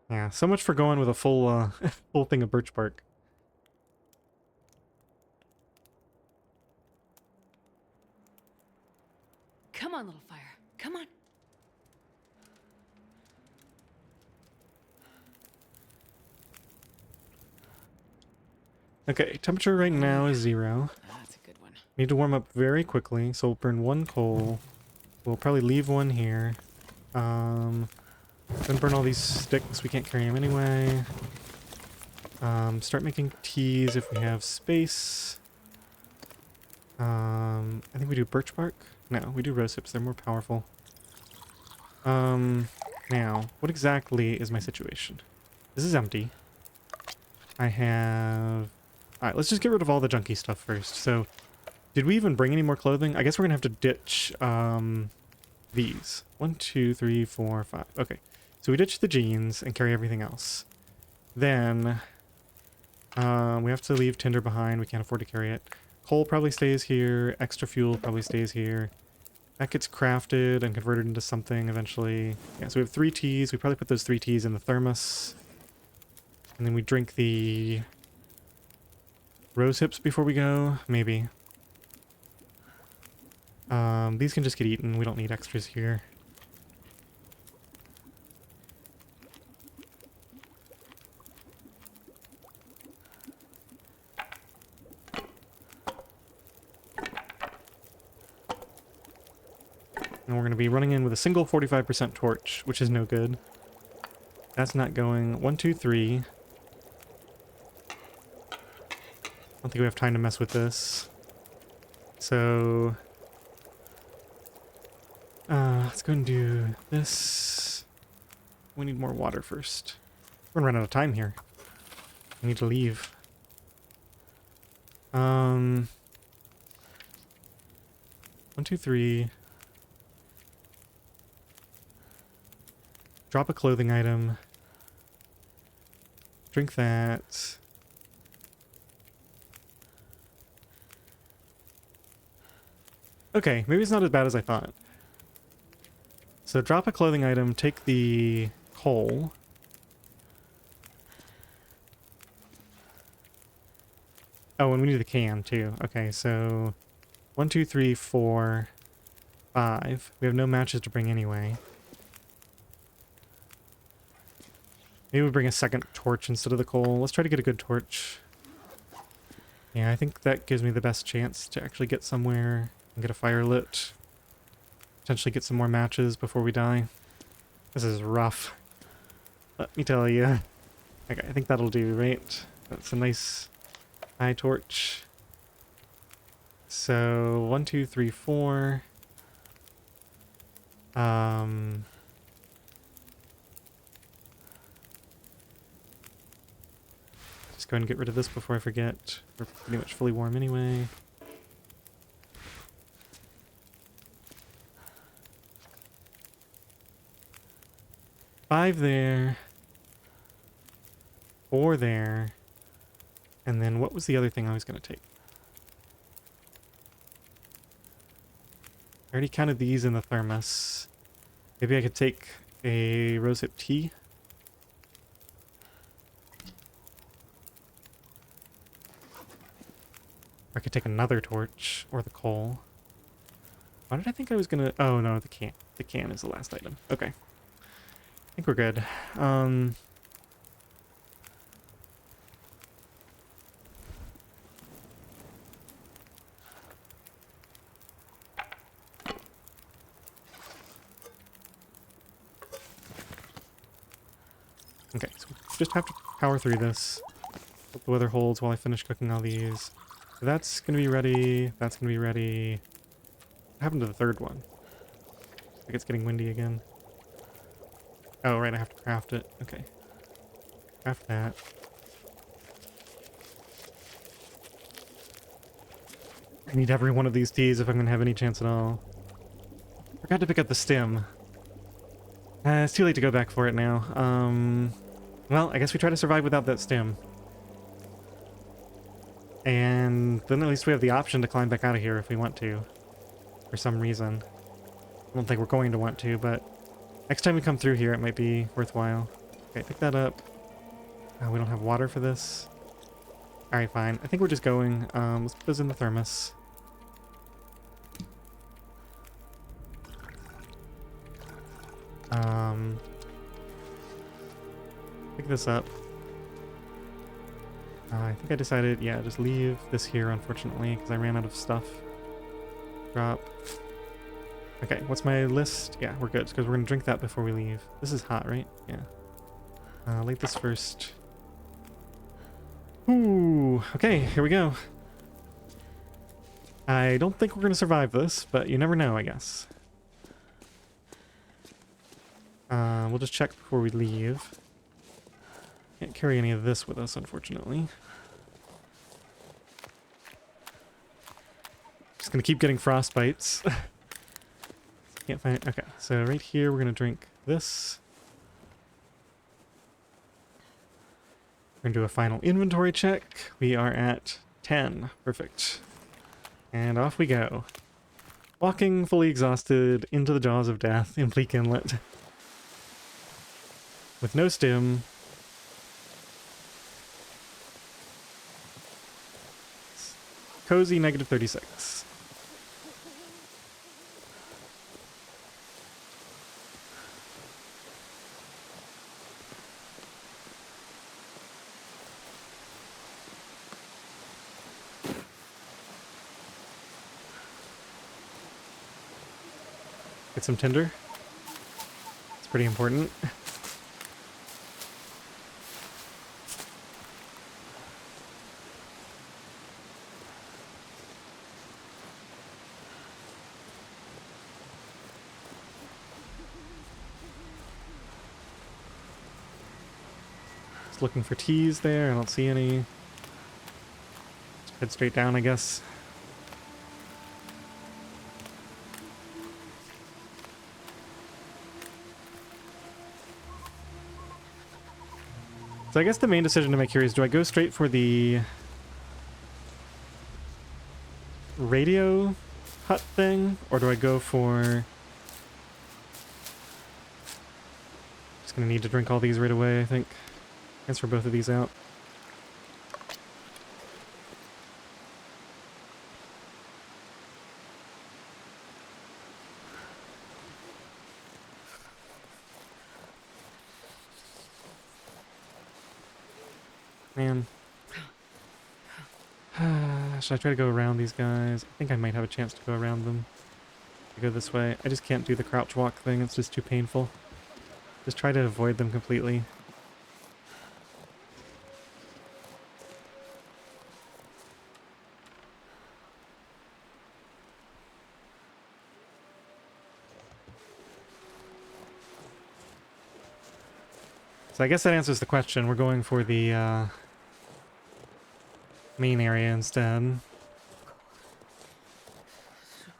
Yeah, so much for going with a full, full thing of birch bark. Come on, little fire. Come on. Okay, temperature right now is 0. That's a good one. Need to warm up very quickly, so we'll burn 1 coal. We'll probably leave 1 here. Then burn all these sticks, we can't carry them anyway. Start making teas if we have space. I think we do birch bark? No, we do rose hips, they're more powerful. Now, what exactly is my situation? This is empty. I have... Alright, let's just get rid of all the junky stuff first. So, did we even bring any more clothing? I guess we're gonna have to ditch, these. 1, 2, 3, 4, 5. Okay. So we ditch the jeans and carry everything else. Then, we have to leave tinder behind. We can't afford to carry it. Coal probably stays here. Extra fuel probably stays here. That gets crafted and converted into something eventually. Yeah, so we have 3 teas. We probably put those 3 teas in the thermos. And then we drink the rose hips before we go. Maybe. These can just get eaten. We don't need extras here. And we're going to be running in with a single 45% torch, which is no good. That's not going. 1, 2, 3. I don't think we have time to mess with this. So... let's go and do this. We need more water first. We're gonna run out of time here. We need to leave. 1, 2, 3. Drop a clothing item. Drink that. Okay, maybe it's not as bad as I thought. So drop a clothing item, take the coal. Oh, and we need the can too. Okay, so 1, 2, 3, 4, 5. We have no matches to bring anyway. Maybe we bring a second torch instead of the coal. Let's try to get a good torch. Yeah, I think that gives me the best chance to actually get somewhere and get a fire lit. Potentially get some more matches before we die. This is rough. Let me tell you. Okay, I think that'll do, right? That's a nice high torch. So, 1, 2, 3, 4. Just go ahead and get rid of this before I forget. We're pretty much fully warm anyway. Five there. 4 there. And then what was the other thing I was going to take? I already counted these in the thermos. Maybe I could take a rosehip tea. Or I could take another torch or the coal. Why did I think I was gonna... Oh no, the can. The can is the last item. Okay. I think we're good. Okay, so we just have to power through this. Hope the weather holds while I finish cooking all these. So that's gonna be ready. That's gonna be ready. What happened to the third one? I think it's getting windy again. Oh, right, I have to craft it. Okay. Craft that. I need every one of these teas if I'm gonna have any chance at all. Forgot to pick up the stem. It's too late to go back for it now. Well, I guess we try to survive without that stem. And then at least we have the option to climb back out of here if we want to. For some reason. I don't think we're going to want to, but next time we come through here, it might be worthwhile. Okay, pick that up. We don't have water for this. Alright, fine. I think we're just going. Let's put those in the thermos. Pick this up. I think I decided, yeah, just leave this here, unfortunately, because I ran out of stuff. Drop. Okay, what's my list? Yeah, we're good, because we're going to drink that before we leave. This is hot, right? Yeah. Light this first. Ooh, okay, here we go. I don't think we're going to survive this, but you never know, I guess. We'll just check before we leave. Can't carry any of this with us, unfortunately. Just gonna keep getting frostbites. Can't find it. Okay, so right here we're gonna drink this. We're gonna do a final inventory check. We are at 10. Perfect. And off we go. Walking fully exhausted into the jaws of death in Bleak Inlet. With no stim. Cozy negative 36. Get some tinder. It's pretty important. Just looking for T's there. I don't see any. Just head straight down, I guess. So I guess the main decision to make here is, do I go straight for the radio hut thing, or do I go for... Just gonna need to drink all these right away, I think. Transfer both of these out. Man. Should I try to go around these guys? I think I might have a chance to go around them. I go this way. I just can't do the crouch walk thing. It's just too painful. Just try to avoid them completely. So I guess that answers the question. We're going for the main area instead.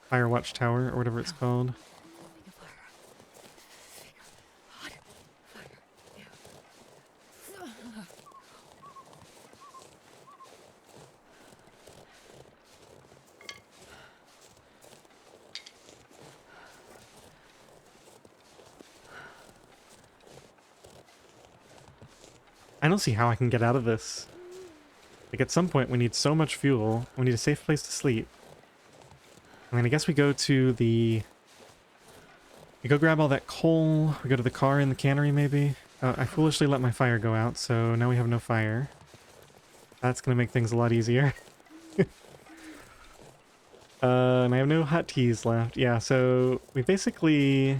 Fire Watchtower, or whatever it's called. I don't see how I can get out of this. Like, at some point we need so much fuel. We need a safe place to sleep. And then I guess we go to the... We go grab all that coal. We go to the car in the cannery, maybe. I foolishly let my fire go out, so now we have no fire. That's gonna make things a lot easier. And I have no hot teas left. Yeah, so we basically...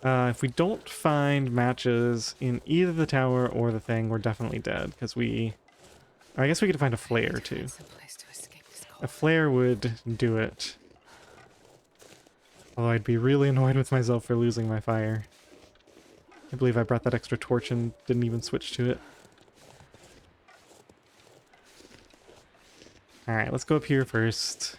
if we don't find matches in either the tower or the thing, we're definitely dead, because we... I guess we could find a flare, too. A flare would do it. Although I'd be really annoyed with myself for losing my fire. I believe I brought that extra torch and didn't even switch to it. Alright, let's go up here first.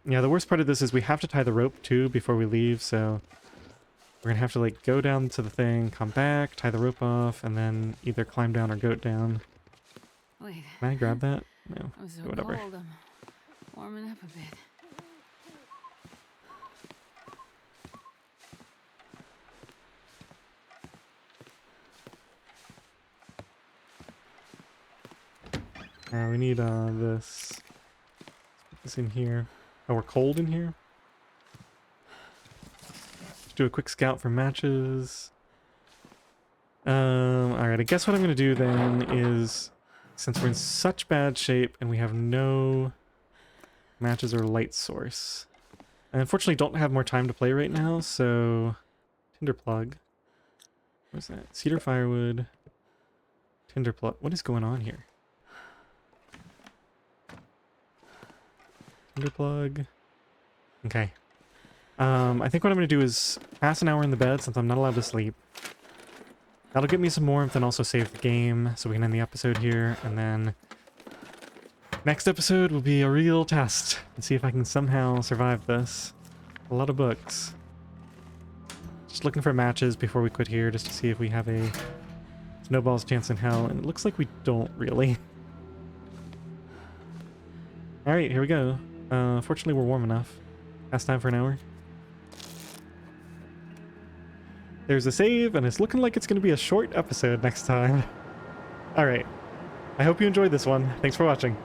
Yeah, the worst part of this is we have to tie the rope too before we leave, so we're gonna have to like go down to the thing, come back, tie the rope off, and then either climb down or goat down. Wait. Can I grab that? No. I'm so Whatever. cold. I'm warming up a bit. We need this. Put this in here. Oh, we're cold in here? Let's do a quick scout for matches. Alright, I guess what I'm gonna do then is, since we're in such bad shape and we have no matches or light source, I unfortunately don't have more time to play right now, so tinder plug. What's that? Cedar firewood. Tinder plug. What is going on here? Tinder plug. Okay. I think what I'm going to do is pass an hour in the bed since I'm not allowed to sleep. That'll get me some warmth and also save the game so we can end the episode here. And then next episode will be a real test and see if I can somehow survive this. A lot of books. Just looking for matches before we quit here just to see if we have a snowball's chance in hell. And it looks like we don't really. All right, here we go. Fortunately, we're warm enough. Past time for an hour. There's a save, and it's looking like it's going to be a short episode next time. All right. I hope you enjoyed this one. Thanks for watching.